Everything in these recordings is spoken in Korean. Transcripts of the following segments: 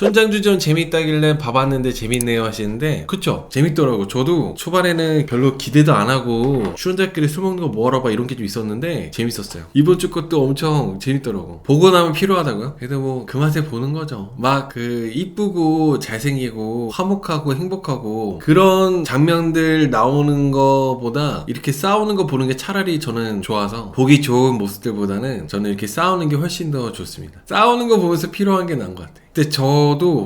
촌장주전 재밌다길래 봐봤는데 재밌네요 하시는데 그쵸? 재밌더라고. 저도 초반에는 별로 기대도 안 하고 추운자끼리 술 먹는 거 뭐하러 봐 이런 게 좀 있었는데 재밌었어요. 이번 주 것도 엄청 재밌더라고. 보고 나면 필요하다고요? 그래도 뭐 그 맛에 보는 거죠. 막 그 이쁘고 잘생기고 화목하고 행복하고 그런 장면들 나오는 거보다 이렇게 싸우는 거 보는 게 차라리 저는 좋아서 보기 좋은 모습들보다는 저는 이렇게 싸우는 게 훨씬 더 좋습니다. 싸우는 거 보면서 필요한 게 나은 것 같아요. 근데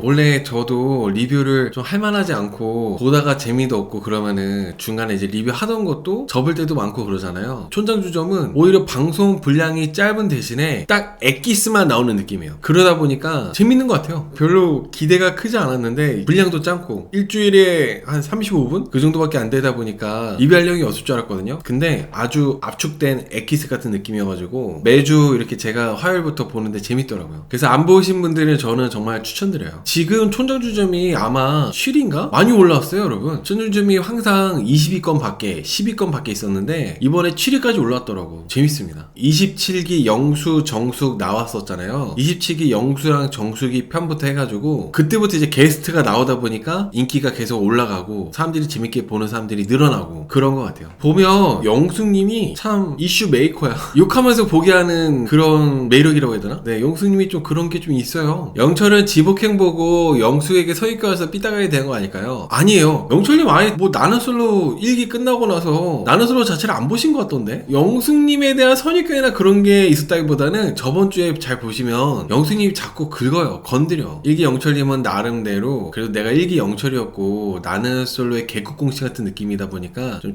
원래 저도 리뷰를 좀 할만하지 않고 보다가 재미도 없고 그러면은 중간에 이제 리뷰 하던 것도 접을 때도 많고 그러잖아요. 촌장주점은 오히려 방송 분량이 짧은 대신에 딱 엑기스만 나오는 느낌이에요. 그러다 보니까 재밌는 것 같아요. 별로 기대가 크지 않았는데 분량도 짧고 일주일에 한 35분? 그 정도밖에 안 되다 보니까 리뷰할 이 없을 줄 알았거든요. 근데 아주 압축된 엑기스 같은 느낌이어가지고 매주 이렇게 제가 화요일부터 보는데 재밌더라고요. 그래서 안 보신 분들은 저는 정말 추천드려요. 지금 촌장주점이 아마 7인가? 많이 올라왔어요, 여러분. 촌장주점이 항상 20위권 밖에, 10위권 밖에 있었는데 이번에 7위까지 올라왔더라고. 재밌습니다. 27기 영수, 정숙 나왔었잖아요. 27기 영수랑 정숙이 편부터 해가지고 그때부터 이제 게스트가 나오다 보니까 인기가 계속 올라가고 사람들이 재밌게 보는 사람들이 늘어나고 그런 것 같아요. 보면 영숙님이 참 이슈 메이커야. 욕하면서 보게 하는 그런 매력이라고 해야 되나? 네, 영숙님이 좀 그런 게 좀 있어요. 영철은 지복행 보고 영숙에게 서입가서 삐딱하게 된 거 아닐까요? 아니에요. 영철님 아예 뭐 나는 솔로 1기 끝나고 나서 나는 솔로 자체를 안 보신 것 같던데? 영숙님에 대한 선입견이나 그런 게 있었다기보다는 저번 주에 잘 보시면 영숙님이 자꾸 긁어요. 건드려. 1기 영철님은 나름대로 그래도 내가 1기 영철이었고 나는 솔로의 개국공신 같은 느낌이다 보니까 좀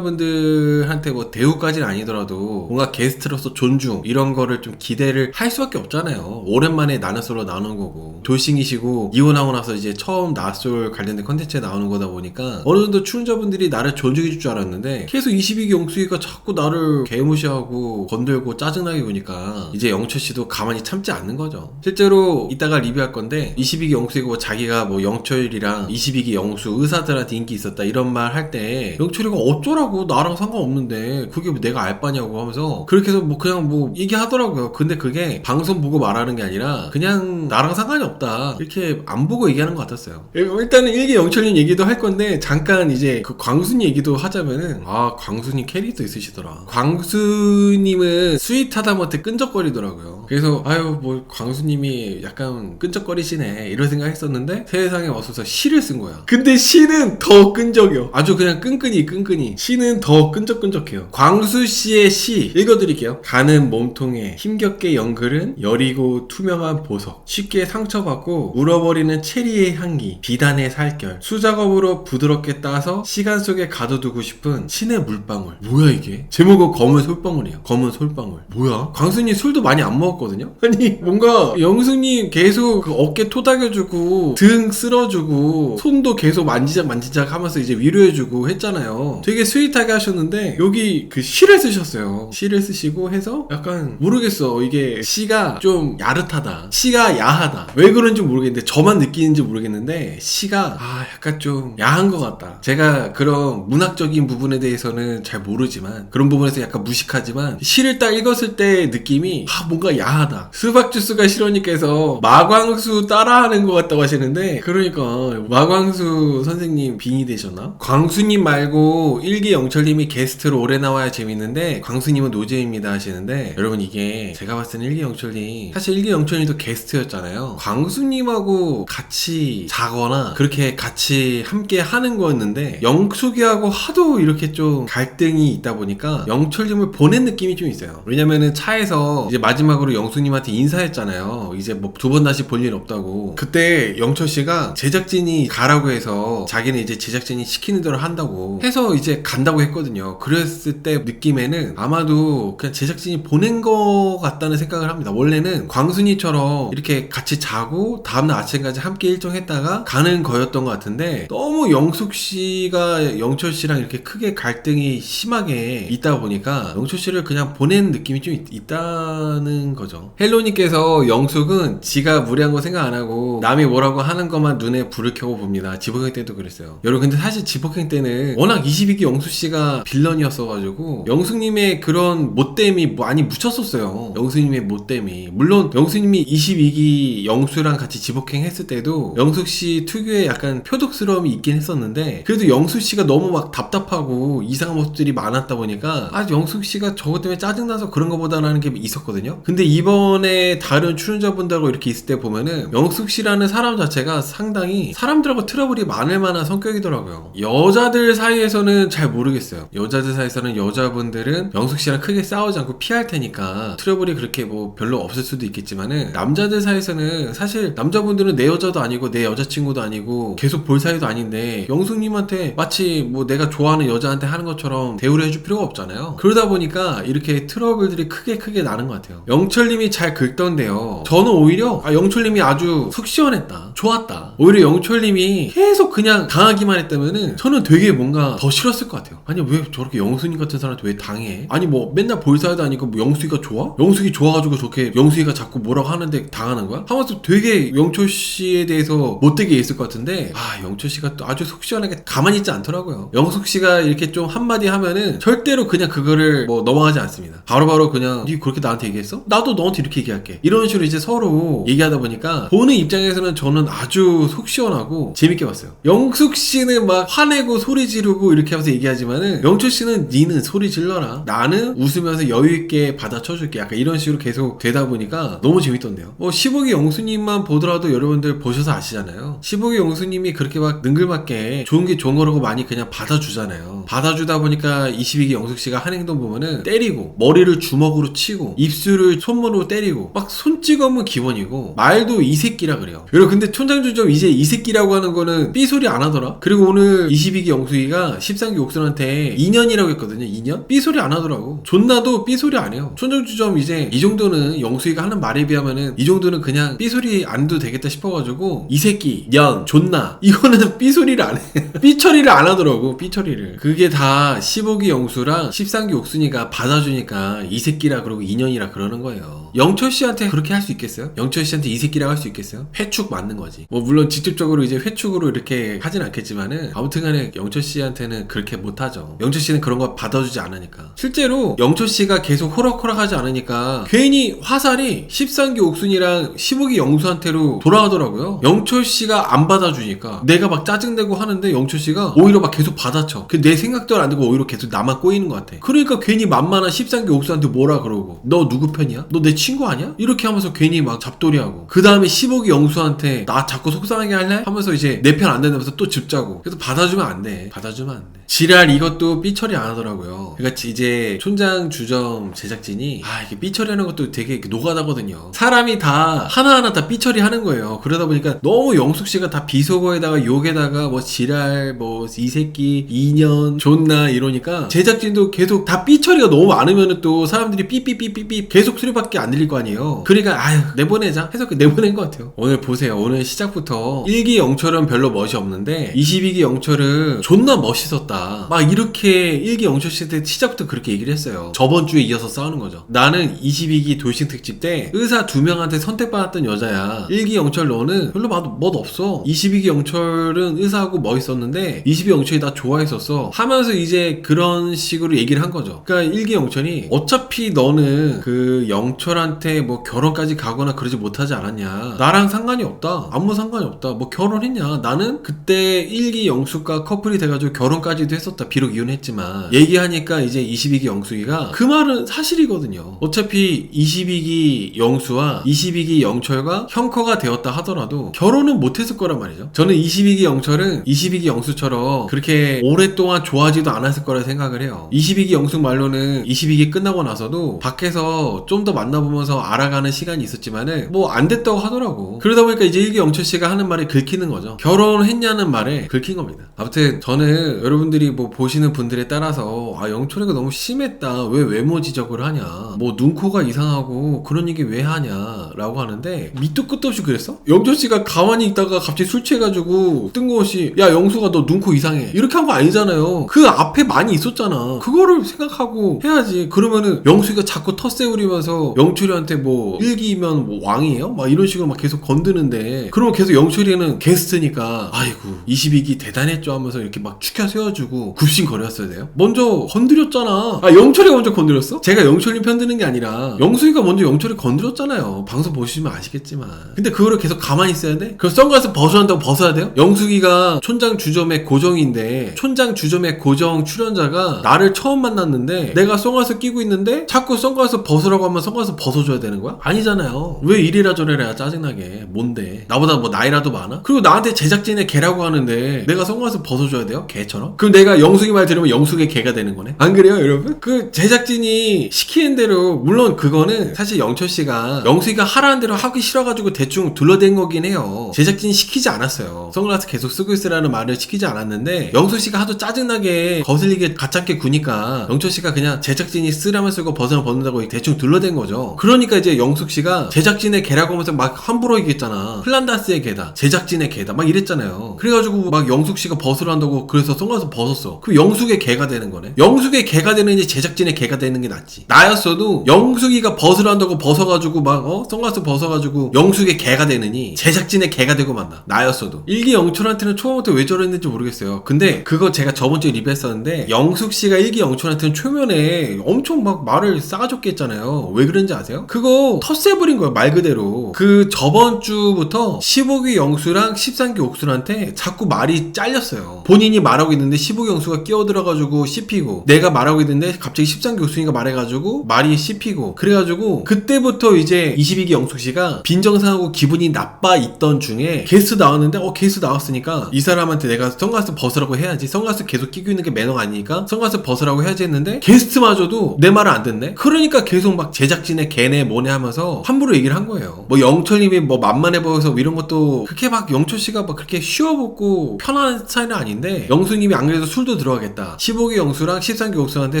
출연자분들한테 뭐 대우까지는 아니더라도 뭔가 게스트로서 존중 이런 거를 좀 기대를 할 수밖에 없잖아요. 오랜만에 나는 솔로 나오는 거고 돌싱이시고 이혼하고 나서 이제 처음 나솔 관련된 컨텐츠에 나오는 거다 보니까 어느 정도 출연자분들이 나를 존중해 줄 줄 알았는데 계속 22기 영숙이가 자꾸 나를 개무시하고 건들고 짜증나게 보니까 이제 영철씨도 가만히 참지 않는 거죠. 실제로 이따가 리뷰할 건데 22기 영숙이가 뭐 자기가 뭐 영철이랑 22기 영수 의사들한테 인기 있었다 이런 말 할 때 영철이가 어쩌라고 나랑 상관없는데 그게 뭐 내가 알 바냐고 하면서 그렇게 해서 뭐 그냥 뭐 얘기하더라고요. 근데 그게 방송 보고 말하는 게 아니라 그냥 나랑 상관이 없다 이렇게 안 보고 얘기하는 것 같았어요. 일단은 1기 영철님 얘기도 할 건데 잠깐 이제 그 광순이 얘기도 하자면은 광순이 캐릭터 있으시더라. 광수님은 스윗하다못해 끈적거리더라고요. 그래서 뭐 광수님이 약간 끈적거리시네 이런 생각했었는데 세상에 와서서 시를 쓴 거야. 근데 시는 더 끈적여. 아주 그냥 끈끈이 시는 더 끈적끈적해요. 광수씨의 시 읽어드릴게요. 가는 몸통에 힘겹게 연글은 여리고 투명한 보석, 쉽게 상처받고 울어버리는 체리의 향기, 비단의 살결, 수작업으로 부드럽게 따서 시간 속에 가둬두고 싶은 신의 물방울. 뭐야 이게? 제목은 검은 솔방울이에요. 검은 솔방울. 뭐야? 광순이 술도 많이 안 먹었거든요? 아니 뭔가 영숙님 계속 그 어깨 토닥여주고 등 쓸어주고 손도 계속 만지작 하면서 이제 위로해주고 했잖아요. 되게 스윗하게 하셨는데 여기 그 시를 쓰셨어요. 시를 쓰시고 해서 약간 모르겠어. 이게 시가 좀 야릇하다. 시가 야하다. 왜 그런지 모르겠는데 저만 느끼는지 모르겠는데 시가 약간 좀 야한 것 같다. 제가 그런 문학적인 부분에 대해서는 잘 모르지만 그런 부분에서 약간 무식하지만 시를 딱 읽었을 때 느낌이 뭔가 야하다. 수박주스가 실어님께서 마광수 따라하는 것 같다고 하시는데 그러니까 마광수 선생님 빙의 되셨나? 광수님 말고 1기 영철님이 게스트로 오래 나와야 재밌는데 광수님은 노잼입니다 하시는데 여러분 이게 제가 봤을 때는 1기 영철님 사실 1기 영철님도 게스트였잖아요. 광수님하고 같이 자거나 그렇게 같이 함께 하는 거였는데 영숙이하고 하도 이렇게 좀 갈등이 있다 보니까 영철님을 보낸 느낌이 좀 있어요. 왜냐면은 차에서 이제 마지막으로 영숙님한테 인사했잖아요. 이제 뭐 두 번 다시 볼 일 없다고. 그때 영철씨가 제작진이 가라고 해서 자기는 이제 제작진이 시키는 대로 한다고 해서 이제 간다고 했거든요. 그랬을 때 느낌에는 아마도 그냥 제작진이 보낸 거 같다는 생각을 합니다. 원래는 광순이처럼 이렇게 같이 자고 다음날 아침까지 함께 일정했다가 가는 거였던 것 같은데 너무 영숙씨가 영철씨랑 이렇게 크게 갈등이 심하게 있다 보니까 영철씨를 그냥 보낸 느낌이 좀 있다는 거죠. 헬로님께서 영숙은 지가 무리한 거 생각 안 하고 남이 뭐라고 하는 것만 눈에 불을 켜고 봅니다. 지복행 때도 그랬어요. 여러분 근데 사실 지복행 때는 워낙 22기 영수씨가 빌런이었어가지고 영숙님의 그런 못됨이 많이 묻혔었어요. 영숙님의 못됨이. 물론 영숙님이 22기 영수랑 같이 지복행 했을 때도 영숙씨 특유의 약간 표독스러움이 있긴 했었는데 그래도 영숙씨가 너무 막 답답하고 이상한 모습들이 많았다 보니까 영숙씨가 저것 때문에 짜증나서 그런 거보다라는 게 있었거든요. 근데 이번에 다른 출연자분들하고 이렇게 있을 때 보면은 영숙씨라는 사람 자체가 상당히 사람들하고 트러블이 많을 만한 성격이더라고요. 여자들 사이에서는 잘 모르겠어요. 여자들 사이에서는 여자분들은 영숙씨랑 크게 싸우지 않고 피할 테니까 트러블이 그렇게 뭐 별로 없을 수도 있겠지만은 남자들 사이에서는 사실 남자분들은 내 여자도 아니고 내 여자친구도 아니고 계속 볼 사이도 아닌데 영숙님한테 마치 뭐 내가 좋아하는 여자한테 하는 것처럼 대우를 해줄 필요가 없잖아요. 그러다 보니까 이렇게 트러블들이 크게 나는 것 같아요. 영철님이 잘 긁던데요. 저는 오히려 영철님이 아주 속 시원했다, 좋았다. 오히려 영철님이 계속 그냥 당하기만 했다면은 저는 되게 뭔가 더 싫었을 것 같아요. 아니 왜 저렇게 영숙님 같은 사람한테 왜 당해? 아니 뭐 맨날 볼 사이도 아니고 뭐 영숙이가 좋아? 영숙이 좋아가지고 저렇게 영숙이가 자꾸 뭐라고 하는데 당하는 거야? 하면서 되게 영철씨에 대해서 못되게 있을 것 같은데 영철씨가 또 아주 속 시원하게 가만히 있지 않더라고요. 영숙씨가 이렇게 좀 한마디 하면은 절대로 그냥 그거를 뭐 넘어가지 않습니다. 바로바로 그냥 니 그렇게 나한테 얘기했어? 나도 너한테 이렇게 얘기할게. 이런 식으로 이제 서로 얘기하다 보니까 보는 입장에서는 저는 아주 속 시원하고 재밌게 봤어요. 영숙씨는 막 화내고 소리 지르고 이렇게 하면서 얘기하지만은 영철씨는 니는 소리 질러라, 나는 웃으면서 여유있게 받아쳐줄게, 약간 이런 식으로 계속 되다 보니까 너무 재밌던데요. 15기 영수님만 보더라도 여러분들 보셔서 아시잖아요. 15기 영수님이 그렇게 막 능글맞게 좋은 게 좋은 거라고 많이 그냥 받아주잖아요. 받아주다 보니까 22기 영숙씨가 한 행동 보면은 때리고 머리를 주먹으로 치고 입술을 손문으로 때리고 막 손찌검은 기본이고 말도 이 새끼라 그래요. 여러분 근데 촌장주점 이제 이 새끼라고 하는 거는 삐소리 안 하더라. 그리고 오늘 22기 영숙이가 13기 옥순한테 2년이라고 했거든요. 2년? 삐소리 안 하더라고. 존나도 삐소리 안 해요. 촌장주점 이제 이 정도는 영숙이가 하는 말에 비하면은 이 정도는 그냥 삐소리 안 해도 되겠다 싶어가지고 이 새끼, 년, 존나 이거는 삐소리를 안 해. 삐처리를 안 하더라고. 삐처리를. 그게 다 15기 영수랑 13기 옥순이가 받아주니까 이 새끼라 그러고 2년이라 그러는 거예요. 영철씨한테 그렇게 할 수 있겠어요? 영철씨한테 이 새끼라고 할 수 있겠어요? 회축 맞는 거지. 뭐 물론 직접적으로 이제 회축으로 이렇게 하진 않겠지만은 아무튼간에 영철씨한테는 그렇게 못하죠. 영철씨는 그런 거 받아주지 않으니까. 실제로 영철씨가 계속 호락호락하지 않으니까 괜히 화살이 13기 옥순이랑 15기 영수한테로 돌아가더라고요. 영철씨가 안 받아주니까 내가 막 짜증내고 하는데 영철씨가 오히려 막 계속 받아쳐. 내 생각대로 안 되고 오히려 계속 나만 꼬이는 것 같아. 그러니까 괜히 만만한 13기 옥수한테 뭐라 그러고 너 누구 편이야? 너 내 친구 아니야? 이렇게 하면서 괜히 막 잡돌이하고 그 다음에 15기 영수한테 나 자꾸 속상하게 할래? 하면서 이제 내 편 안 된다면서 또 즙자고. 그래서 받아주면 안 돼. 받아주면 안 돼. 지랄 이것도 삐처리 안 하더라고요. 그러니까 이제 촌장 주점 제작진이 이게 삐처리 하는 것도 되게 노가다거든요. 사람이 다 하나하나 다 삐처리 하는 거예요. 그러다 보니까 너무 영숙씨가 다 비속어에다가 욕에다가 뭐 지랄 뭐 이 새끼 2년 존나 이러니까 제작진도 계속 다 삐처리가 너무 많으면은 또 사람들이 삐삐삐삐삐 계속 소리밖에 안 들릴 거 아니에요. 그러니까 내보내자 해서 내보낸 것 같아요. 오늘 보세요. 오늘 시작부터 1기 영철은 별로 멋이 없는데 22기 영철은 존나 멋있었다. 막 이렇게 1기 영철 씨 때 시작부터 그렇게 얘기를 했어요. 저번 주에 이어서 싸우는 거죠. 나는 22기 돌싱 특집 때 의사 2명한테 선택받았던 여자야. 1기 영철 너는 별로 멋 없어. 22기 영철은 의사하고 멋있었는데 22기 영철이 나 좋아했었어 하면서 이제 그런 식으로 얘기를 한 거죠. 그러니까 1기 영철이 어차피 너는 그 영철한테 뭐 결혼까지 가거나 그러지 못하지 않았냐. 나랑 상관이 없다. 아무 상관이 없다. 뭐 결혼했냐. 나는 그때 1기 영숙과 커플이 돼가지고 결혼까지도 했었다. 비록 이혼했지만 얘기하니까 이제 22기 영숙이가 그 말은 사실이거든요. 어차피 22기 영수와 22기 영철과 형커가 되었다 하더라도 결혼은 못했을 거란 말이죠. 저는 22기 영철은 22기 영수처럼 그렇게 오랫동안 좋아하지도 않았을 거라 생각을 해요. 22기 영숙 말로는 22기 끝나고 나서도 밖에서 좀 더 만나보면서 알아가는 시간이 있었지만은 뭐 안 됐다고 하더라고. 그러다 보니까 이제 1기 영철 씨가 하는 말이 긁히는 거죠. 결혼했냐는 말에 긁힌 겁니다. 아무튼 저는 여러분들이 뭐 보시는 분들에 따라서 영철이가 너무 심했다. 왜 외모 지적을 하냐. 뭐 눈코가 이상하고 그런 얘기 왜 하냐 라고 하는데 밑도 끝도 없이 그랬어? 영철 씨가 가만히 있다가 갑자기 술 취해가지고 뜬금없이 야 영수가 너 눈코 이상해 이렇게 한 거 아니잖아요. 그 앞에 많이 있었잖아. 그거를 생각하고 해야지. 그러면은 영수가 자꾸 텃세우리면서 영철이한테 뭐 1기면 뭐 왕이에요? 막 이런 식으로 막 계속 건드는데 그러면 계속 영철이는 게스트니까 아이고 22기 대단했죠 하면서 이렇게 막 축혀 세워주고 굽신거렸어야 돼요? 먼저 건드렸잖아. 영철이가 먼저 건드렸어? 제가 영철님 편드는 게 아니라 영수이가 먼저 영철이 건드렸잖아요. 방송 보시면 아시겠죠? 있겠지만 근데 그거를 계속 가만히 있어야 돼? 그럼 선글라스 벗으란다고 벗어야 돼요? 영숙이가 촌장 주점의 고정인데 촌장 주점의 고정 출연자가 나를 처음 만났는데 내가 선글라스 끼고 있는데 자꾸 선글라스 벗으라고 하면 선글라스 벗어줘야 되는 거야? 아니잖아요. 왜 이래라 저래라 짜증나게. 뭔데? 나보다 뭐 나이라도 많아? 그리고 나한테 제작진의 개라고 하는데 내가 선글라스 벗어줘야 돼요? 개처럼? 그럼 내가 영숙이 말 들으면 영숙의 개가 되는 거네? 안 그래요 여러분? 그 제작진이 시키는 대로 물론 그거는 사실 영철씨가 영숙이가 하라는 대로 하기 싫어가지고 대충 둘러댄 거긴 해요. 제작진이 시키지 않았어요. 선글라스 계속 쓰고 있으라는 말을 시키지 않았는데 영숙씨가 하도 짜증나게 거슬리게 가짜게 구니까 영철씨가 그냥 제작진이 쓰라면 쓰고 벗으면 벗는다고 대충 둘러댄 거죠. 그러니까 이제 영숙씨가 제작진의 개라고 하면서 막 함부로 얘기했잖아. 플란다스의 개다, 제작진의 개다 막 이랬잖아요. 그래가지고 막 영숙씨가 벗으라 한다고 그래서 선글라스 벗었어. 그럼 영숙의 개가 되는 거네. 영숙의 개가 되는지 제작진의 개가 되는 게 낫지. 나였어도 영숙이가 벗으라 한다고 벗어가지고 막 선글라스 벗어가지고 영숙의 개가 되느니 제작진의 개가 되고 만다. 나였어도. 일기영철한테는 초반부터 왜 저랬는지 모르겠어요. 근데 그거 제가 저번주에 리뷰했었는데 영숙씨가 일기영철한테는 초면에 엄청 막 말을 싸가지없게 했잖아요. 왜 그런지 아세요? 그거 텃세 부린 거예요. 말 그대로. 그 저번 주부터 15기 영수랑 13기 옥수한테 자꾸 말이 잘렸어요. 본인이 말하고 있는데 15기 영수가 끼어들어가지고 씹히고 내가 말하고 있는데 갑자기 13기 옥수가 말해가지고 말이 씹히고 그래가지고 그때부터 이제 22기 영숙씨가 빈정상하고 기분이 나빠 있던 중에 게스트 나왔는데 게스트 나왔으니까 이 사람한테 내가 선글라스 벗으라고 해야지. 선글라스 계속 끼고 있는 게 매너가 아니니까 선글라스 벗으라고 해야지 했는데 게스트마저도 내 말을 안 듣네? 그러니까 계속 막 제작진의 개네 뭐네 하면서 함부로 얘기를 한 거예요. 뭐 영철님이 뭐 만만해 보여서 이런 것도 그렇게 막 영철씨가 막 그렇게 쉬워먹고 편한 스타일은 아닌데 영수님이 안 그래도 술도 들어가겠다. 15기 영수랑 13기 영수한테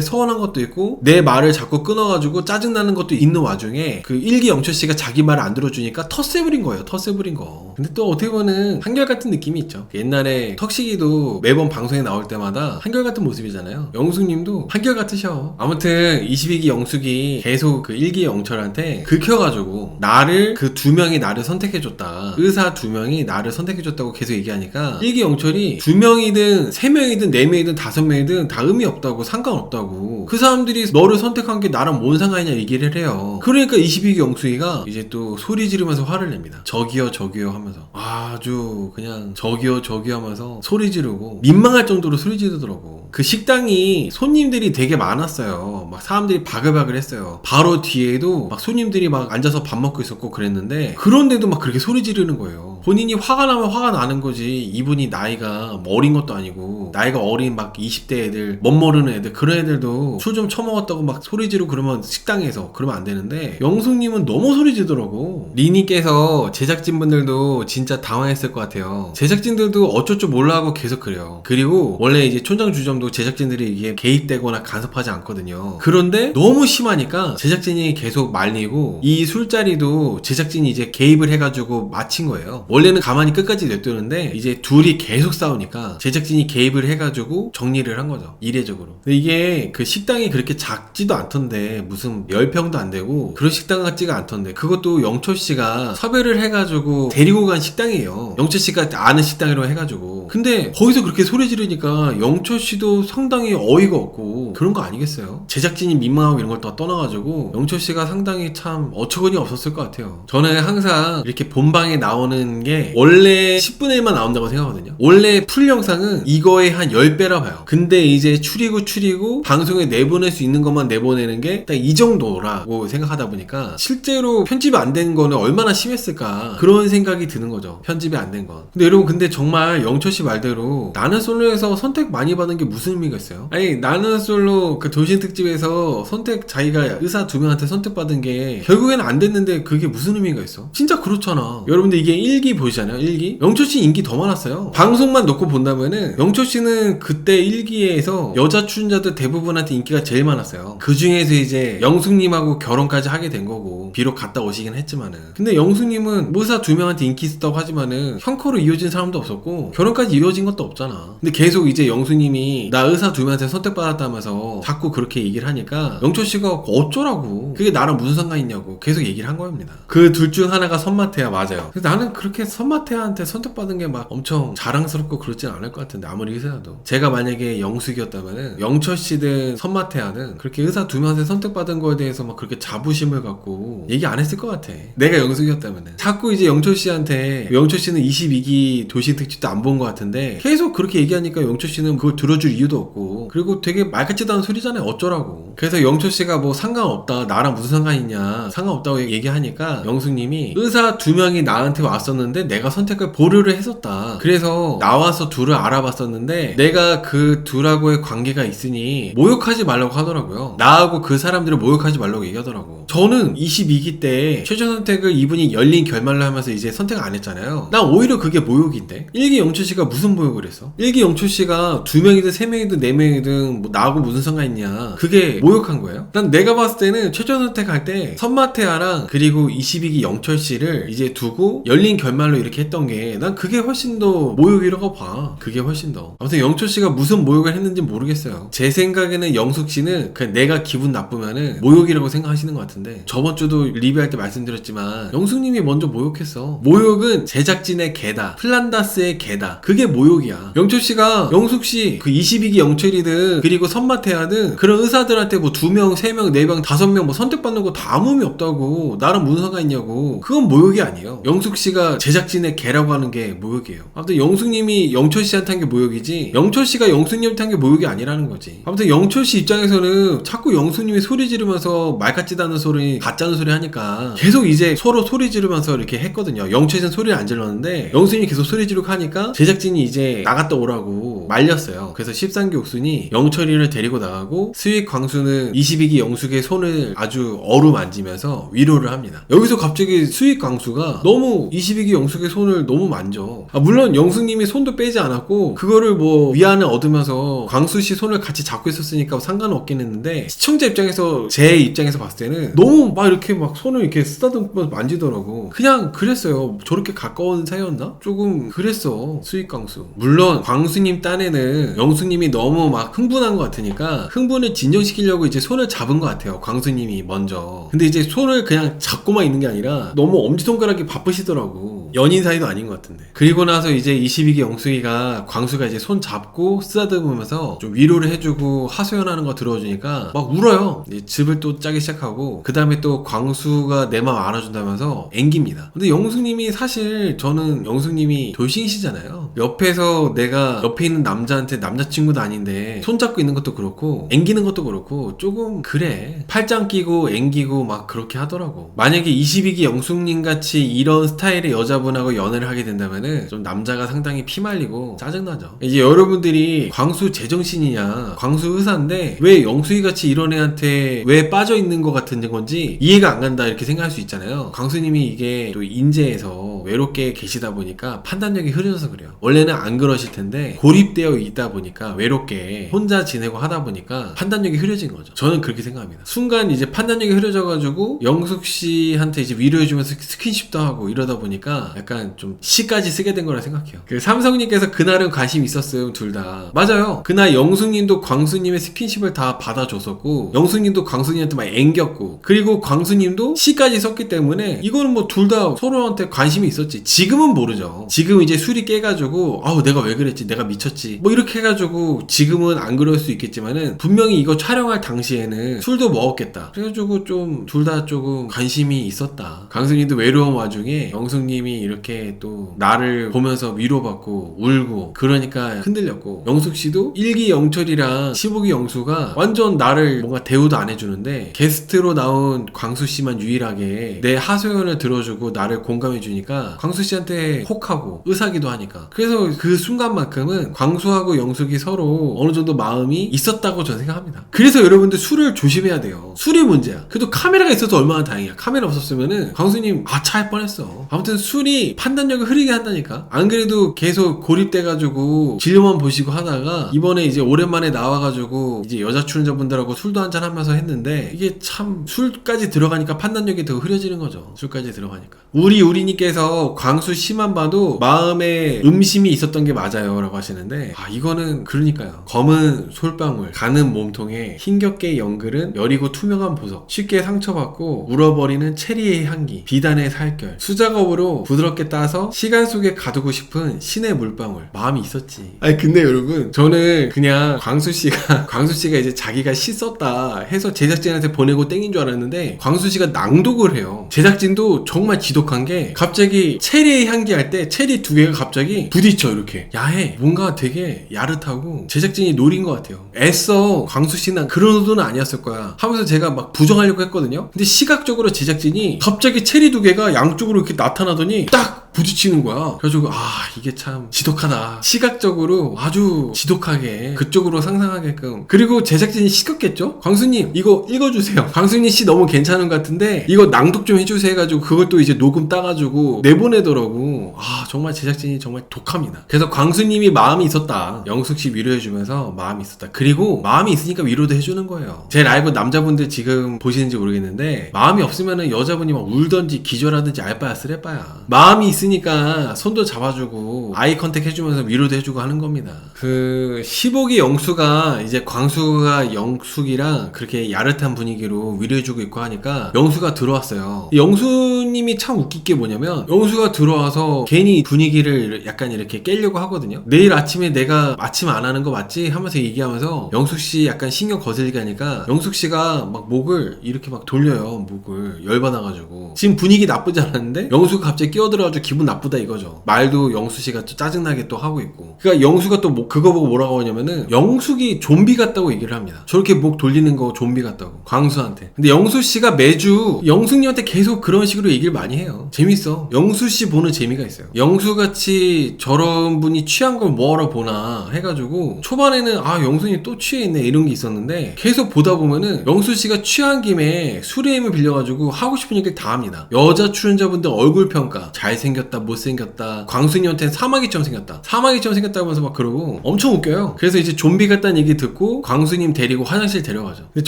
서운한 것도 있고 내 말을 자꾸 끊어가지고 짜증나는 것도 있는 와중에 그 1기 영철씨가 자기 말을 안 들어주니까 텃세 부린 거예요. 텃세 부린 거. 근데 또 어떻게 보면 한결같은 느낌이 있죠. 옛날에 턱식이도 매번 방송에 나올 때마다 한결같은 모습이잖아요. 영숙님도 한결같으셔. 아무튼 22기 영숙이 계속 그 1기 영철한테 긁혀가지고 나를 그 두 명이 나를 선택해줬다. 의사 두 명이 나를 선택해줬다고 계속 얘기하니까 1기 영철이 두 명이든 세 명이든 네 명이든 다섯 명이든 다 의미 없다고 상관없다고. 그 사람들이 너를 선택한 게 나랑 뭔 상관이냐 얘기를 해요. 그러니까 22기 영숙이가 이제 또 소리 지르면서 화를 냅니다. 저기요 저기요 하면서 아주 그냥 저기요 저기요 하면서 소리 지르고 민망할 정도로 소리 지르더라고. 그 식당이 손님들이 되게 많았어요. 막 사람들이 바글바글 했어요. 바로 뒤에도 막 손님들이 막 앉아서 밥 먹고 있었고 그랬는데 그런데도 막 그렇게 소리 지르는 거예요. 본인이 화가 나면 화가 나는 거지. 이분이 나이가 뭐 어린 것도 아니고 나이가 어린 막 20대 애들 멋모르는 애들 그런 애들도 술 좀 처먹었다고 막 소리 지르고 그러면 식당에서 그러면 안 되는데 영숙님은 너무 소리 지르더라고. 리니께서 제작진분들도 진짜 당황했을 것 같아요. 제작진들도 어쩔 줄 몰라 하고 계속 그래요. 그리고 원래 이제 촌장 주점도 제작진들이 이게 개입되거나 간섭하지 않거든요. 그런데 너무 심하니까 제작진이 계속 말리고 이 술자리도 제작진이 이제 개입을 해가지고 마친 거예요. 원래는 가만히 끝까지 냅두는데 이제 둘이 계속 싸우니까 제작진이 개입을 해가지고 정리를 한 거죠. 이례적으로. 근데 이게 그 식당이 그렇게 작지도 않던데 무슨 10평도 안 되고 그런 식당 같지가 않던데 그것도 영철씨가 섭외를 해가지고 데리고 간 식당이에요. 영철씨가 아는 식당이라고 해가지고. 근데 거기서 그렇게 소리 지르니까 영철씨도 상당히 어이가 없고 그런 거 아니겠어요? 제작진이 민망하고 이런 걸 다 떠나가지고 영철씨가 상당히 참 어처구니 없었을 것 같아요. 저는 항상 이렇게 본방에 나오는 게 원래 10분의 1만 나온다고 생각하거든요. 원래 풀 영상은 이거의 한 10배라 봐요. 근데 이제 추리고 방송에 내보낼 수 있는 것만 내보내는 게 딱 이 정도라고 생각하다 보니까 실제로 편집이 안 된 거는 얼마나 심했을까 그런 생각이 드는 거죠. 편집이 안 된 건. 근데 여러분 근데 정말 영철씨 말대로 나는 솔로에서 선택 많이 받은 게 무슨 의미가 있어요? 아니 나는 솔로 그 돌싱 특집에서 선택 자기가 의사 두 명한테 선택받은 게 결국에는 안 됐는데 그게 무슨 의미가 있어? 진짜 그렇잖아. 여러분들 이게 1기 보시잖아요. 1기? 영철씨 인기 더 많았어요. 방송만 놓고 본다면은 영철씨는 그때 1기에서 여자 출연자들 대부분한테 인기가 제일 많았어요. 그 중에서 이제 영숙님하고 결혼까지 하게 된 거고 비록 갔다 오시긴 했지만은 근데 영숙님은 의사 두 명한테 인기 있었다고 하지만은 형커로 이어진 사람도 없었고 결혼까지 결혼까지 이루어진 것도 없잖아. 근데 계속 이제 영수님이 나 의사 2명한테 선택받았다면서 자꾸 그렇게 얘기를 하니까 영철씨가 어쩌라고, 그게 나랑 무슨 상관이 있냐고 계속 얘기를 한 겁니다. 그 둘 중 하나가 선마태야. 맞아요. 그래서 나는 그렇게 선마태한테 선택받은 게 막 엄청 자랑스럽고 그렇진 않을 것 같은데, 아무리 의사여도. 제가 만약에 영숙이었다면은 영철씨든 선마태야는 그렇게 의사 2명한테 선택받은 거에 대해서 막 그렇게 자부심을 갖고 얘기 안 했을 것 같아. 내가 영숙이었다면은. 자꾸 이제 영철씨한테, 영철씨는 22기 도시 특집도 안 본 것 같은데 계속 그렇게 얘기하니까 영철씨는 그걸 들어줄 이유도 없고, 그리고 되게 말 같지도 않은 소리잖아요. 어쩌라고. 그래서 영철씨가 뭐 상관없다, 나랑 무슨 상관이 있냐, 상관없다고 얘기하니까 영숙님이 의사 2명이 나한테 왔었는데 내가 선택을 보류를 했었다. 그래서 나와서 둘을 알아봤었는데 내가 그 둘하고의 관계가 있으니 모욕하지 말라고 하더라고요. 나하고 그 사람들을 모욕하지 말라고 얘기하더라고. 저는 22기 때 최종 선택을 이분이 열린 결말로 하면서 이제 선택을 안 했잖아요. 난 오히려 그게 모욕인데. 1기 영철씨가 무슨 모욕을 했어? 1기 영철씨가 2명이든 3명이든 4명이든 뭐 나하고 무슨 상관 있냐, 그게 모욕한 거예요? 난 내가 봤을 때는 최종 선택할 때 선마태아랑 그리고 22기 영철씨를 이제 두고 열린 결말로 이렇게 했던 게 난 그게 훨씬 더 모욕이라고 봐. 그게 훨씬 더. 아무튼 영철씨가 무슨 모욕을 했는지 모르겠어요. 제 생각에는 영숙씨는 그냥 내가 기분 나쁘면은 모욕이라고 생각하시는 것 같은데, 저번 주도 리뷰할 때 말씀드렸지만 영숙님이 먼저 모욕했어. 모욕은 제작진의 개다, 플란다스의 개다, 그게 모욕이야. 영철씨가 영숙씨 그 22기 영철이든 그리고 선마태아든 그런 의사들한테 뭐 2명, 3명, 4명, 5명 뭐 선택받는 거 다 아무 의미 없다고, 나랑 무슨 상관 있냐고, 그건 모욕이 아니에요. 영숙씨가 제작진의 개라고 하는 게 모욕이에요. 아무튼 영숙님이 영철씨한테 한 게 모욕이지 영철씨가 영숙님한테 한 게 모욕이 아니라는 거지. 아무튼 영철씨 입장에서는 자꾸 영숙님이 소리 지르면서 말 같지도 않은 소리, 가짜는 소리 하니까 계속 이제 서로 소리 지르면서 이렇게 했거든요. 영철씨는 소리를 안 질렀는데 영숙님이 계속 소리 지르고 하니까 제작진이 이제 나갔다 오라고 말렸어요. 그래서 13기 옥순이 영철이를 데리고 나가고 스윗 광수는 22기 영숙의 손을 아주 어루만지면서 위로를 합니다. 여기서 갑자기 스윗 광수가 너무 22기 영숙의 손을 너무 만져. 물론 영숙님이 손도 빼지 않았고 그거를 뭐 위안을 얻으면서 광수씨 손을 같이 잡고 있었으니까 상관은 없긴 했는데, 시청자 입장에서, 제 입장에서 봤을 때는 너무 막 이렇게 막 손을 이렇게 쓰다듬으면서 만지더라고. 그냥 그랬어요. 저렇게 가까운 사이였나? 조금 그랬어, 스윗 광수. 물론 광수님 딴에는 영숙님이 너무 막 흥분한 것 같으니까 흥분을 진정시키려고 이제 손을 잡은 것 같아요, 광수님이 먼저. 근데 이제 손을 그냥 잡고만 있는 게 아니라 너무 엄지손가락이 바쁘시더라고. 연인 사이도 아닌 것 같은데. 그리고 나서 이제 22기 영숙이가, 광수가 이제 손 잡고 쓰다듬으면서 좀 위로를 해주고 하소연하는 거 들어주니까 막 울어요. 이제 즙을 또 짜기 시작하고, 그 다음에 또 광수가 내 마음 알아준다면서 앵깁니다. 근데 영숙님이, 사실 저는 영숙님이 돌싱이시잖아요. 옆에서 내가 옆에 있는 남자한테 남자친구도 아닌데 손잡고 있는 것도 그렇고 앵기는 것도 그렇고 조금 그래. 팔짱 끼고 앵기고 막 그렇게 하더라고. 만약에 22기 영숙님 같이 이런 스타일의 여자분하고 연애를 하게 된다면은 좀 남자가 상당히 피말리고 짜증나죠. 이제 여러분들이 광수 제정신이냐, 광수 의사인데 왜 영숙이 같이 이런 애한테 왜 빠져 있는 것 같은 건지 이해가 안 간다, 이렇게 생각할 수 있잖아요. 광수님이 이게 또 인재에서 외롭게 계시다 보니까 판단력이 흐려져서 그래요. 원래는 안 그러실 텐데 고립되어 있다 보니까 외롭게 혼자 지내고 하다 보니까 판단력이 흐려진 거죠. 저는 그렇게 생각합니다. 순간 이제 판단력이 흐려져가지고 영숙 씨한테 이제 위로해주면서 스킨십도 하고 이러다 보니까 약간 좀 시까지 쓰게 된 거라 생각해요. 그 삼성님께서 그날은 관심 있었어요, 둘 다. 맞아요. 그날 영숙님도 광수님의 스킨십을 다 받아줬었고 영숙님도 광수님한테 막 앵겼고, 그리고 광수님도 시까지 썼기 때문에 이거는 뭐 둘 다 서로한테 관심이 있었지. 지금은 모르죠. 지금 이제 술이 깨가지고 아우 내가 왜 그랬지, 내가 미쳤지 뭐 이렇게 해가지고 지금은 안 그럴 수 있겠지만은 분명히 이거 촬영할 당시에는 술도 먹었겠다. 그래가지고 좀 둘 다 조금 관심이 있었다. 광수님도 외로운 와중에 영숙님이 이렇게 또 나를 보면서 위로받고 울고 그러니까 흔들렸고, 영숙씨도 1기 영철이랑 15기 영수가 완전 나를 뭔가 대우도 안 해주는데 게스트로 나온 광수씨만 유일하게 내 하소연을 들어주고 나를 공감해주니까 광수씨한테 혹하고 의사기도 하니까, 그래서 그 순간만큼은 광수하고 영숙이 서로 어느 정도 마음이 있었다고 저는 생각합니다. 그래서 여러분들 술을 조심해야 돼요. 술이 문제야. 그래도 카메라가 있어서 얼마나 다행이야. 카메라 없었으면은 광수님 아차할 뻔했어. 아무튼 술이 판단력을 흐리게 한다니까. 안 그래도 계속 고립돼가지고 진료만 보시고 하다가 이번에 이제 오랜만에 나와가지고 이제 여자 출연자분들하고 술도 한잔 하면서 했는데 이게 참 술까지 들어가니까 판단력이 더 흐려지는 거죠. 술까지 들어가니까. 우리님께서 앞에서 광수 씨만 봐도 마음에 음심이 있었던 게 맞아요 라고 하시는데, 이거는 그러니까요. 검은 솔방울, 가는 몸통에 힘겹게 연글은 여리고 투명한 보석, 쉽게 상처받고 울어버리는 체리의 향기, 비단의 살결, 수작업으로 부드럽게 따서 시간 속에 가두고 싶은 신의 물방울. 마음이 있었지. 근데 여러분, 저는 그냥 광수씨가 이제 자기가 시 썼다 해서 제작진한테 보내고 땡인 줄 알았는데, 광수씨가 낭독을 해요. 제작진도 정말 지독한 게, 갑자기 체리의 향기 할 때 체리 두 개가 갑자기 부딪혀. 이렇게 야해. 뭔가 되게 야릇하고 제작진이 노린 것 같아요. 애써 광수씨는 그런 의도는 아니었을 거야 하면서 제가 막 부정하려고 했거든요. 근데 시각적으로 제작진이 갑자기 체리 두 개가 양쪽으로 이렇게 나타나더니 딱 부딪히는 거야. 그래가지고 이게 참 지독하다. 시각적으로 아주 지독하게 그쪽으로 상상하게끔. 그리고 제작진이 시켰겠죠? 광수님 이거 읽어주세요. 광수님 씨 너무 괜찮은 것 같은데 이거 낭독 좀 해주세요 해가지고 그걸 또 이제 녹음 따가지고 내보내더라고. 정말 제작진이 정말 독합니다. 그래서 광수님이 마음이 있었다. 영숙씨 위로해주면서 마음이 있었다. 그리고 마음이 있으니까 위로도 해주는 거예요. 제 라이브 남자분들 지금 보시는지 모르겠는데, 마음이 없으면은 여자분이 막 울던지 기절하든지 알바야 쓰레빠야. 마음이 있으니까 손도 잡아주고 아이 컨택 해주면서 위로도 해주고 하는 겁니다. 15기 영수가 이제 광수가 영숙이랑 그렇게 야릇한 분위기로 위로해주고 있고 하니까 영수가 들어왔어요. 영수님이 참 웃긴 게 뭐냐면, 영수가 들어와서 괜히 분위기를 약간 이렇게 깨려고 하거든요. 내일 아침에 내가 아침 안 하는 거 맞지? 하면서 얘기하면서 영숙씨 약간 신경 거슬리게 하니까 영숙씨가 막 목을 이렇게 막 돌려요. 목을 열받아가지고. 지금 분위기 나쁘지 않았는데 영수가 갑자기 끼어들어가지고 기분 나쁘다 이거죠. 말도 영수씨가 또 짜증나게 또 하고 있고. 그러니까 영수가 또 그거 보고 뭐라고 하냐면은 영숙이 좀비 같다고 얘기를 합니다. 저렇게 목 돌리는 거 좀비 같다고, 광수한테. 근데 영수씨가 매주 영숙님한테 계속 그런 식으로 얘기를 많이 해요. 재밌어. 영수씨 보는 재미가 있어요. 영수같이 저런 분이 취한 걸 뭐하러 보나 해가지고 초반에는 영수님 또 취해있네 이런 게 있었는데, 계속 보다 보면은 영수씨가 취한 김에 술의 힘을 빌려가지고 하고 싶은 얘기를 다 합니다. 여자 출연자분들 얼굴 평가, 잘생겼다 못생겼다, 광수님한테는 사마귀처럼 생겼다 하면서 막 그러고 엄청 웃겨요. 그래서 이제 좀비 같다는 얘기 듣고 광수님 데리고 화장실 데려가죠. 근데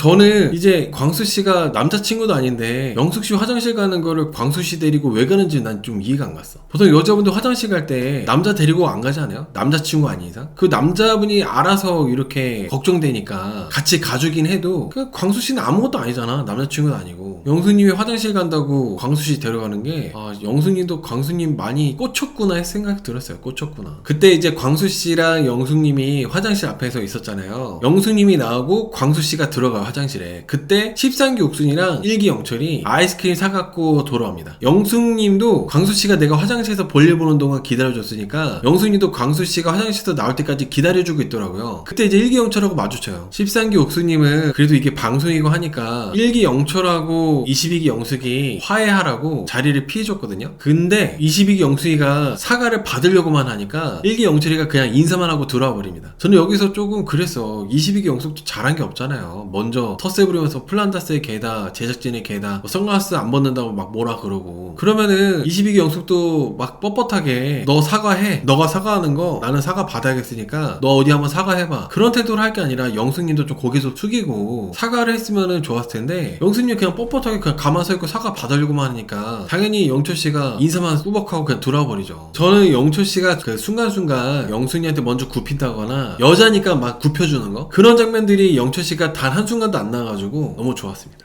저는 이제 광수씨가 남자친구도 아닌데 영숙씨 화장실 가는 거를 광수씨 데리고 왜 가는지 난 좀 이해가 안 갔어. 보통 여자분들 화장실 갈 때 남자 데리고 안 가지 않아요? 남자친구 아닌 이상? 그 남자분이 알아서 이렇게 걱정되니까 같이 가주긴 해도, 그 광수씨는 아무것도 아니잖아. 남자친구도 아니고. 영수님이 화장실 간다고 광수씨 데려가는 게, 영수님도 광수님 많이 꽂혔구나 할 생각이 들었어요. 꽂혔구나. 그때 이제 광수씨랑 영숙님이 화장실 앞에서 있었잖아요. 영숙님이 나오고 광수씨가 들어가요 화장실에. 그때 13기 옥순이랑 1기 영철이 아이스크림 사갖고 돌아옵니다. 영숙님도 광수씨가 내가 화장실에서 볼일 보는 동안 기다려줬으니까 영숙님도 광수씨가 화장실에서 나올 때까지 기다려주고 있더라고요. 그때 이제 1기 영철하고 마주쳐요. 13기 옥수님은 그래도 이게 방송이고 하니까 1기 영철하고 22기 영숙이 화해하라고 자리를 피해줬거든요. 근데 22기 영숙이가 사과를 받으려고만 하니까 1기 영철이가 그냥 인사만 하고 들어와 버립니다. 저는 여기서 조금 그랬어. 22기 영숙도 잘한 게 없잖아요. 먼저 텃세 부리면서 플란다스의 개다, 제작진의 개다, 선글라스 안 벗는다고 막 뭐라 그러고. 그러면은 22기 영숙도 막 뻣뻣하게 너 사과해. 너가 사과하는 거 나는 사과 받아야겠으니까 너 어디 한번 사과해봐. 그런 태도를 할 게 아니라 영숙님도 좀 고개도 숙이고 사과를 했으면은 좋았을 텐데, 영숙님 그냥 뻣뻣하게 그냥 가만 서 있고 사과 받으려고만 하니까 당연히 영철씨가 인사만 꾸벅하고 그냥 돌아와 버리죠. 저는 영철씨가 그 순간순간 영숙님한테 먼저 굽힌다거나 여자니까 막 굽혀주는 거, 그런 장면들이 영철씨가 단 한순간도 안 나와가지고 너무 좋았습니다.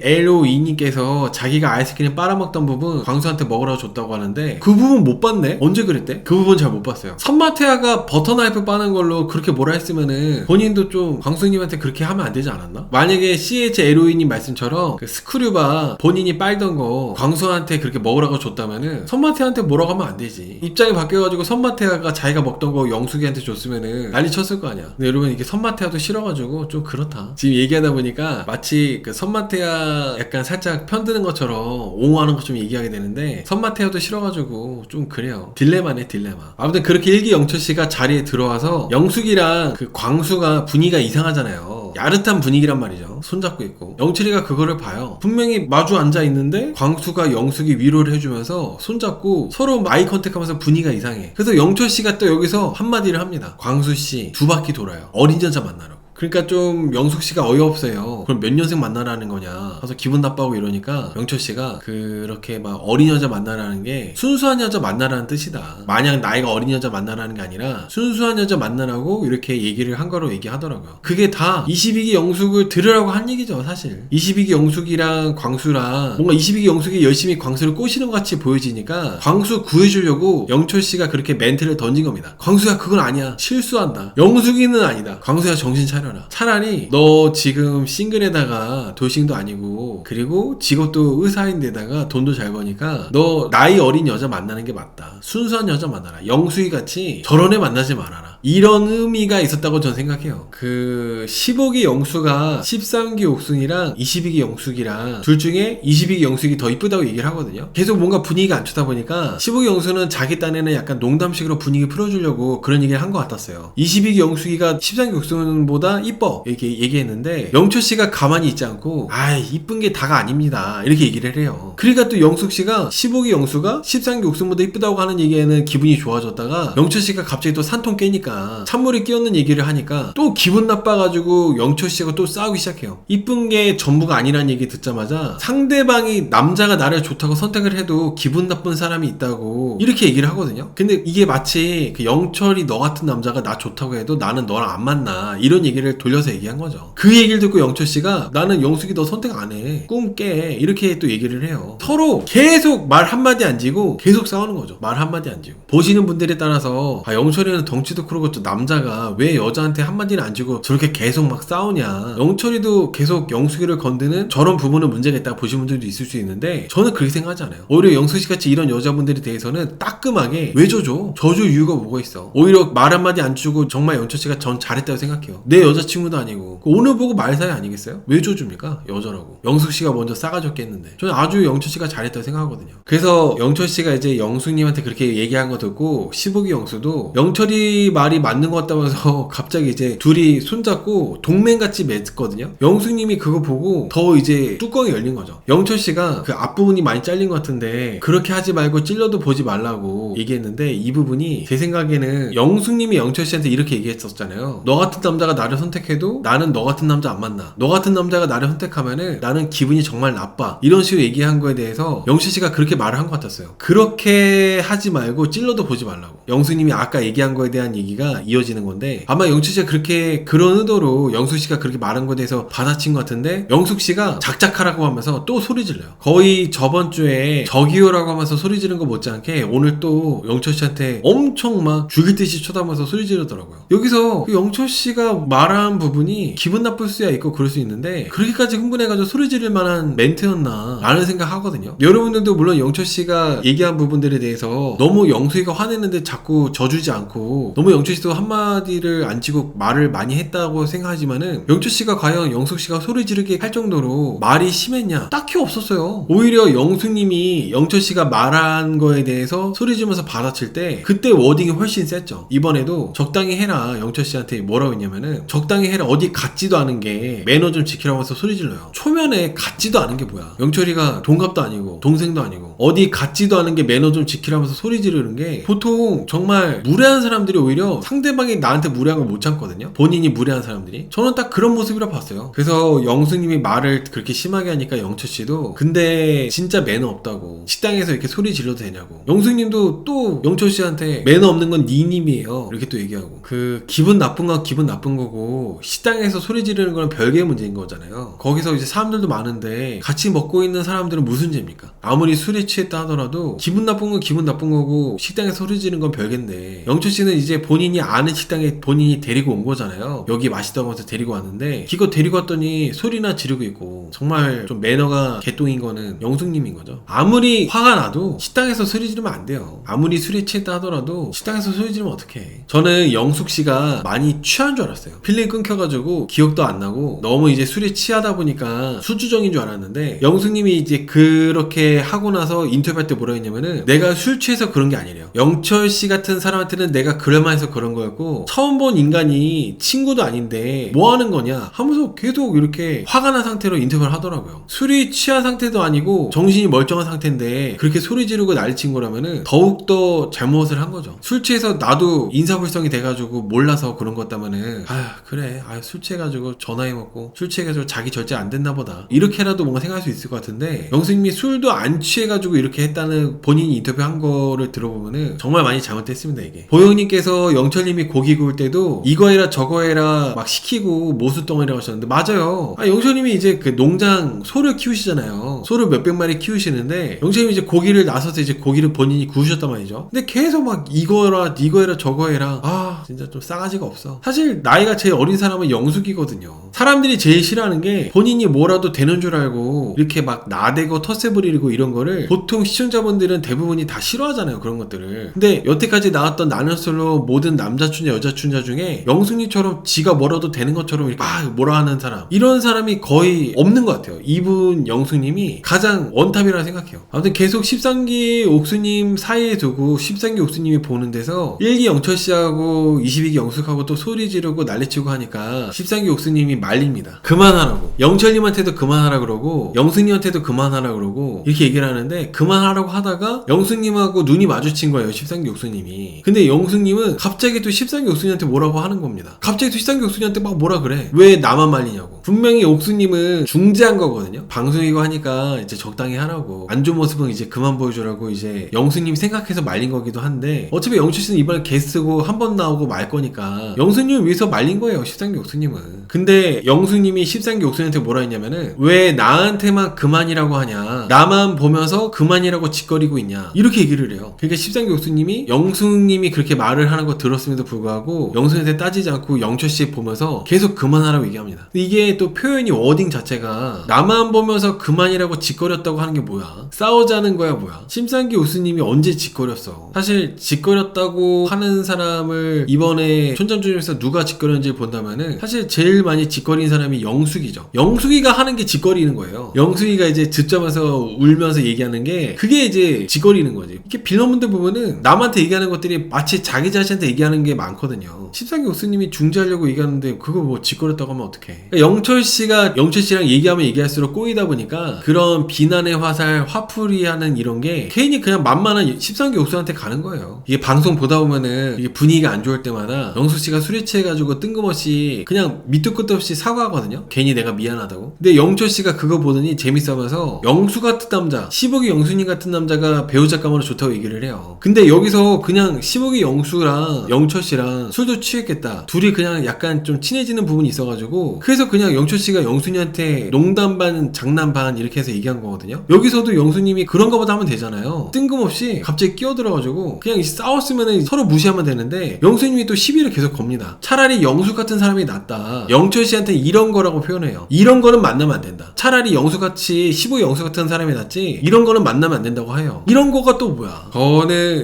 CHLOE님께서 자기가 아이스크림 빨아먹던 부분 광수한테 먹으라고 줬다고 하는데, 그 부분 못 봤네? 언제 그랬대? 그 부분 잘 못 봤어요. 선마태아가 버터나이프 빠는 걸로 그렇게 뭐라 했으면은 본인도 좀 광수님한테 그렇게 하면 안 되지 않았나? 만약에 CHLOE님 말씀처럼 그 스크류바 본인이 빨던 거 광수한테 그렇게 먹으라고 줬다면은 선마태아한테 뭐라고 하면 안 되지. 입장이 바뀌어가지고 선마태아가 자기가 먹던 거 영숙이한테 줬으면은 난리 쳤을 거 아니야. 근데 여러분 이게 선마태아도 싫어가지고 좀 그렇다. 지금 얘기하다 보니까 마치 그 선마태아 약간 살짝 편드는 것처럼 옹호하는 거 좀 얘기하게 되는데, 선마태아도 싫어가지고 좀 그래요. 딜레마네 딜레마. 아무튼 그렇게 1기 영철씨가 자리에 들어와서 영숙이랑 그 광수가 분위기가 이상하잖아요. 야릇한 분위기란 말이죠. 손잡고 있고. 영철이가 그거를 봐요. 분명히 마주 앉아 있는데 광수가 영숙이 위로를 해주면서 손잡고 서로 아이 컨택하면서 분위기가 이상해. 그래서 영철씨가 또 여기서 한마디를 합니다. 광수씨 2바퀴 돌아요. 어린 여자 만나러. 그러니까 좀 영숙 씨가 어이없어요. 그럼 몇 년생 만나라는 거냐. 그래서 기분 나빠하고 이러니까 영철 씨가 그렇게 막 어린 여자 만나라는 게 순수한 여자 만나라는 뜻이다. 마냥 나이가 어린 여자 만나라는 게 아니라 순수한 여자 만나라고 이렇게 얘기를 한 거로 얘기하더라고요. 그게 다 22기 영숙을 들으라고 한 얘기죠, 사실. 22기 영숙이랑 광수랑 뭔가 22기 영숙이 열심히 광수를 꼬시는 것 같이 보여지니까 광수 구해주려고 영철 씨가 그렇게 멘트를 던진 겁니다. 광수야, 그건 아니야. 실수한다. 영숙이는 아니다. 광수야, 정신 차려라. 차라리 너 지금 싱글에다가 돌싱도 아니고 그리고 직업도 의사인데다가 돈도 잘 버니까 너 나이 어린 여자 만나는 게 맞다. 순수한 여자 만나라. 영숙이 같이 저런 애 만나지 말아라. 이런 의미가 있었다고 저는 생각해요. 그 15기 영수가 13기 옥순이랑 22기 영숙이랑 둘 중에 22기 영숙이 더 이쁘다고 얘기를 하거든요. 계속 뭔가 분위기가 안 좋다 보니까 15기 영수는 자기 딴에는 약간 농담식으로 분위기 풀어주려고 그런 얘기를 한 것 같았어요. 22기 영숙이가 13기 옥순보다 이뻐 이렇게 얘기했는데 영철씨가 가만히 있지 않고 아이 이쁜 게 다가 아닙니다 이렇게 얘기를 해요. 그러니까 또 영숙씨가 15기 영수가 13기 옥순보다 이쁘다고 하는 얘기에는 기분이 좋아졌다가 영철씨가 갑자기 또 산통 깨니까 찬물이 끼얹는 얘기를 하니까 또 기분 나빠가지고 영철씨가 또 싸우기 시작해요. 이쁜 게 전부가 아니라는 얘기 듣자마자 상대방이 남자가 나를 좋다고 선택을 해도 기분 나쁜 사람이 있다고 이렇게 얘기를 하거든요. 근데 이게 마치 그 영철이 너 같은 남자가 나 좋다고 해도 나는 너랑 안 만나 이런 얘기를 돌려서 얘기한 거죠. 그 얘기를 듣고 영철씨가 나는 영숙이 너 선택 안 해. 꿈 깨. 이렇게 또 얘기를 해요. 서로 계속 말 한마디 안 지고 계속 싸우는 거죠. 말 한마디 안 지고. 보시는 분들에 따라서 영철이는 덩치도 크고 또 남자가 왜 여자한테 한마디를 안 지고 저렇게 계속 막 싸우냐. 영철이도 계속 영숙이를 건드는 저런 부분은 문제가 있다고 보시는 분들도 있을 수 있는데 저는 그렇게 생각하지 않아요. 오히려 영숙씨같이 이런 여자분들에 대해서는 따끔하게 왜 져줘? 져줄 이유가 뭐가 있어. 오히려 말 한마디 안 주고 정말 영철씨가 전 잘했다고 생각해요. 내 여자친구도 아니고 오늘 보고 말 사이 아니겠어요? 왜 줘줍니까? 여자라고. 영숙씨가 먼저 싸가졌겠는데 저는 아주 영철씨가 잘했다고 생각하거든요. 그래서 영철씨가 이제 영숙님한테 그렇게 얘기한 거 듣고 15기 영수도 영철이 말이 맞는 것 같다면서 갑자기 이제 둘이 손잡고 동맹같이 맺었거든요. 영숙님이 그거 보고 더 이제 뚜껑이 열린 거죠. 영철씨가 그 앞부분이 많이 잘린 것 같은데 그렇게 하지 말고 찔러도 보지 말라고 얘기했는데 이 부분이 제 생각에는 영숙님이 영철씨한테 이렇게 얘기했었잖아요. 너 같은 남자가 나를 선택해도 나는 너 같은 남자 안 만나. 너 같은 남자가 나를 선택하면은 나는 기분이 정말 나빠. 이런 식으로 얘기한 거에 대해서 영철씨가 그렇게 말을 한 것 같았어요. 그렇게 하지 말고 찔러도 보지 말라고. 영숙님이 아까 얘기한 거에 대한 얘기가 이어지는 건데 아마 영철씨가 그렇게 그런 의도로 영숙씨가 그렇게 말한 거에 대해서 받아친 것 같은데 영숙씨가 작작하라고 하면서 또 소리 질러요. 거의 저번 주에 저기요라고 하면서 소리 지른 거 못지않게 오늘 또 영철씨한테 엄청 막 죽일 듯이 쳐다보면서 소리 지르더라고요. 여기서 그 영철씨가 말한 부분이 기분 나쁠 수야 있고 그럴 수 있는데 그렇게까지 흥분해가지고 소리 지를 만한 멘트였나 라는 생각하거든요. 여러분들도 물론 영철씨가 얘기한 부분들에 대해서 너무 영숙이가 화냈는데 자꾸 져주지 않고 너무 영철씨도 한마디를 안 치고 말을 많이 했다고 생각하지만은 영철씨가 과연 영숙씨가 소리 지르게 할 정도로 말이 심했냐? 딱히 없었어요. 오히려 영숙님이 영철씨가 말한 거에 대해서 소리 지르면서 받아칠 때 그때 워딩이 훨씬 셌죠. 이번에도 적당히 해라 영철씨한테 뭐라고 했냐면은 적당히 해라 어디 같지도 않은 게 매너 좀 지키라고 해서 소리 질러요. 초면에 같지도 않은 게 뭐야. 영철이가 동갑도 아니고 동생도 아니고 어디 같지도 않은 게 매너 좀 지키라면서 소리 지르는 게 보통 정말 무례한 사람들이 오히려 상대방이 나한테 무례한 걸 못 참거든요. 본인이 무례한 사람들이. 저는 딱 그런 모습이라 봤어요. 그래서 영수님이 말을 그렇게 심하게 하니까 영철씨도 근데 진짜 매너 없다고 식당에서 이렇게 소리 질러도 되냐고. 영수님도 또 영철씨한테 매너 없는 건 니님이에요 이렇게 또 얘기하고 그 기분 나쁜 건 기분 나쁜 거고 식당에서 소리 지르는 건 별개의 문제인 거잖아요. 거기서 이제 사람들도 많은데 같이 먹고 있는 사람들은 무슨 죄입니까? 아무리 술에 취했다 하더라도 기분 나쁜 건 기분 나쁜 거고 식당에서 소리 지르는 건 별개인데 영철씨는 이제 본인이 아는 식당에 본인이 데리고 온 거잖아요. 여기 맛있다고 해서 데리고 왔는데 기껏 데리고 왔더니 소리나 지르고 있고 정말 좀 매너가 개똥인 거는 영숙님인 거죠. 아무리 화가 나도 식당에서 소리 지르면 안 돼요. 아무리 술에 취했다 하더라도 식당에서 소리 지르면 어떡해. 저는 영숙씨가 많이 취한 줄 알았어요. 필름 끊겨가지고 기억도 안 나고 너무 이제 술에 취하다 보니까 수주정인 줄 알았는데 영숙님이 이제 그렇게 하고 나서 인터뷰할 때 뭐라 했냐면은 내가 술 취해서 그런 게 아니래요. 영철씨 같은 사람한테는 내가 그럴만해서 해서 그런 거였고, 처음 본 인간이 친구도 아닌데 뭐 하는 거냐 하면서 계속 이렇게 화가 난 상태로 인터뷰를 하더라고요. 술이 취한 상태도 아니고 정신이 멀쩡한 상태인데 그렇게 소리 지르고 난리친 거라면은 더욱더 잘못을 한 거죠. 술 취해서 나도 인사불성이 돼가지고 몰라서 그런 것 같다면은 그래 술 취해가지고 전화해 먹고 술 취해가지고 자기 절제 안 됐나 보다 이렇게라도 뭔가 생각할 수 있을 것 같은데, 영수님이 술도 안 취해가지고 이렇게 했다는 본인이 인터뷰한 거를 들어보면은 정말 많이 잘못됐습니다. 이게 보영님께서 영철님이 고기 구울 때도 이거 해라 저거 해라 막 시키고 모수덩이라고 하셨는데, 맞아요. 영철님이 이제 그 농장 소를 키우시잖아요. 소를 몇백 마리 키우시는데 영철님이 이제 고기를 나서서 이제 고기를 본인이 구우셨단 말이죠. 근데 계속 막 이거 해라 저거 해라, 진짜 좀 싸가지가 없어. 사실 나이가 제일 어린 사람은 영숙이거든요. 사람들이 제일 싫어하는 게 본인이 뭐라도 되는 줄 알고 이렇게 막 나대고 텃세 부리고 이런 거를 보통 시청자분들은 대부분이 다 싫어하잖아요. 그런 것들을. 근데 여태까지 나왔던 나는 솔로 모든 남자 춘자 여자 춘자 중에 영숙님처럼 지가 뭐라도 되는 것처럼 이렇게 뭐라 하는 사람, 이런 사람이 거의 없는 것 같아요. 이분 영숙님이 가장 원탑이라고 생각해요. 아무튼 계속 13기 옥수님 사이에 두고 13기 옥수님이 보는 데서 1기 영철씨하고 22기 영숙하고 또 소리 지르고 난리치고 하니까 13기 옥수님이 말립니다. 그만하라고. 영철님한테도 그만하라 그러고 영숙님한테도 그만하라 그러고 이렇게 얘기를 하는데, 그만하라고 하다가 영숙님하고 눈이 마주친 거예요. 13기 옥수님이. 근데 영숙님은 갑자기 또 13기 옥수님한테 뭐라고 하는 겁니다. 갑자기 또 13기 옥수님한테 막 뭐라 그래. 왜 나만 말리냐고. 분명히 옥수님은 중재한 거거든요. 방송이고 하니까 이제 적당히 하라고, 안 좋은 모습은 이제 그만 보여주라고 이제 영수님 생각해서 말린 거기도 한데, 어차피 영철씨는 이번에 게스트고 한 번 나오고 말 거니까 영수님을 위해서 말린 거예요. 13기 옥수님은. 근데 영수님이 13기 옥수님한테 뭐라 했냐면은, 왜 나한테만 그만이라고 하냐, 나만 보면서 그만이라고 짓거리고 있냐, 이렇게 얘기를 해요. 그러니까 13기 옥수님이 영수님이 그렇게 말을 하는 거 들었음에도 불구하고 영수님한테 따지지 않고 영철씨 보면서 계속 그만하라고 얘기합니다. 이게 또 표현이 워딩 자체가 나만 보면서 그만이라고 짓거렸다고 하는 게 뭐야, 싸우자는 거야 뭐야. 13기 옥수님이 언제 짓거렸어. 사실 짓거렸다고 하는 사람을 이번에 촌장주님에서 누가 짓거렸는지 본다면은 사실 제일 많이 짓거린 사람이 영숙이죠. 영숙이가 하는 게 짓거리는 거예요. 영숙이가 이제 듣자마자 울면서 얘기하는 게 그게 이제 짓거리는 거지. 이렇게 빌런분들 보면은 남한테 얘기하는 것들이 마치 자기 자신한테 얘기하는 게 많거든요. 13기 옥수님이 중재하려고 얘기하는데 그거 뭐 짓거렸다고 하면 어떡해. 그러니까 영철씨랑 얘기하면 얘기할수록 꼬이다 보니까 그런 비난의 화살, 화풀이하는 이런 게 괜히 그냥 만만한 13기 옥수한테 가는 거예요. 이게 방송 보다 보면은 이게 분위기가 안 좋을 때마다 영숙씨가 술에 취해가지고 뜬금없이 그냥 밑도 끝도 없이 사과하거든요. 괜히 내가 미안하다고. 근데 영철씨가 그거 보더니 재밌어하면서 영수 같은 남자, 15기 영수님 같은 남자가 배우 작가만으로 좋다고 얘기를 해요. 근데 여기서 그냥 15기 영수랑 영철씨랑 술도 취했겠다, 둘이 그냥 약간 좀 친해지는 부분이 있어가지고 그래서 그냥 영철씨가 영수님한테 농담 반 장난 반 이렇게 해서 얘기한 거거든요. 여기서도 영수님이 그런 거보다 하면 되잖아요. 뜬금없이 갑자기 끼어들어가지고 그냥 싸웠으면 서로 무시하면 되는데 영수님이 또 시비를 계속 겁니다. 차라리 영수 같은 사람이 낫다, 영철씨한테 이런 거라고 표현해요. 이런 거는 만나면 안 된다. 차라리 영수같이 15기 영수 같은 사람이 낫지 이런 거는 만나면 안 된다고 해요. 이런 거가 또 뭐야.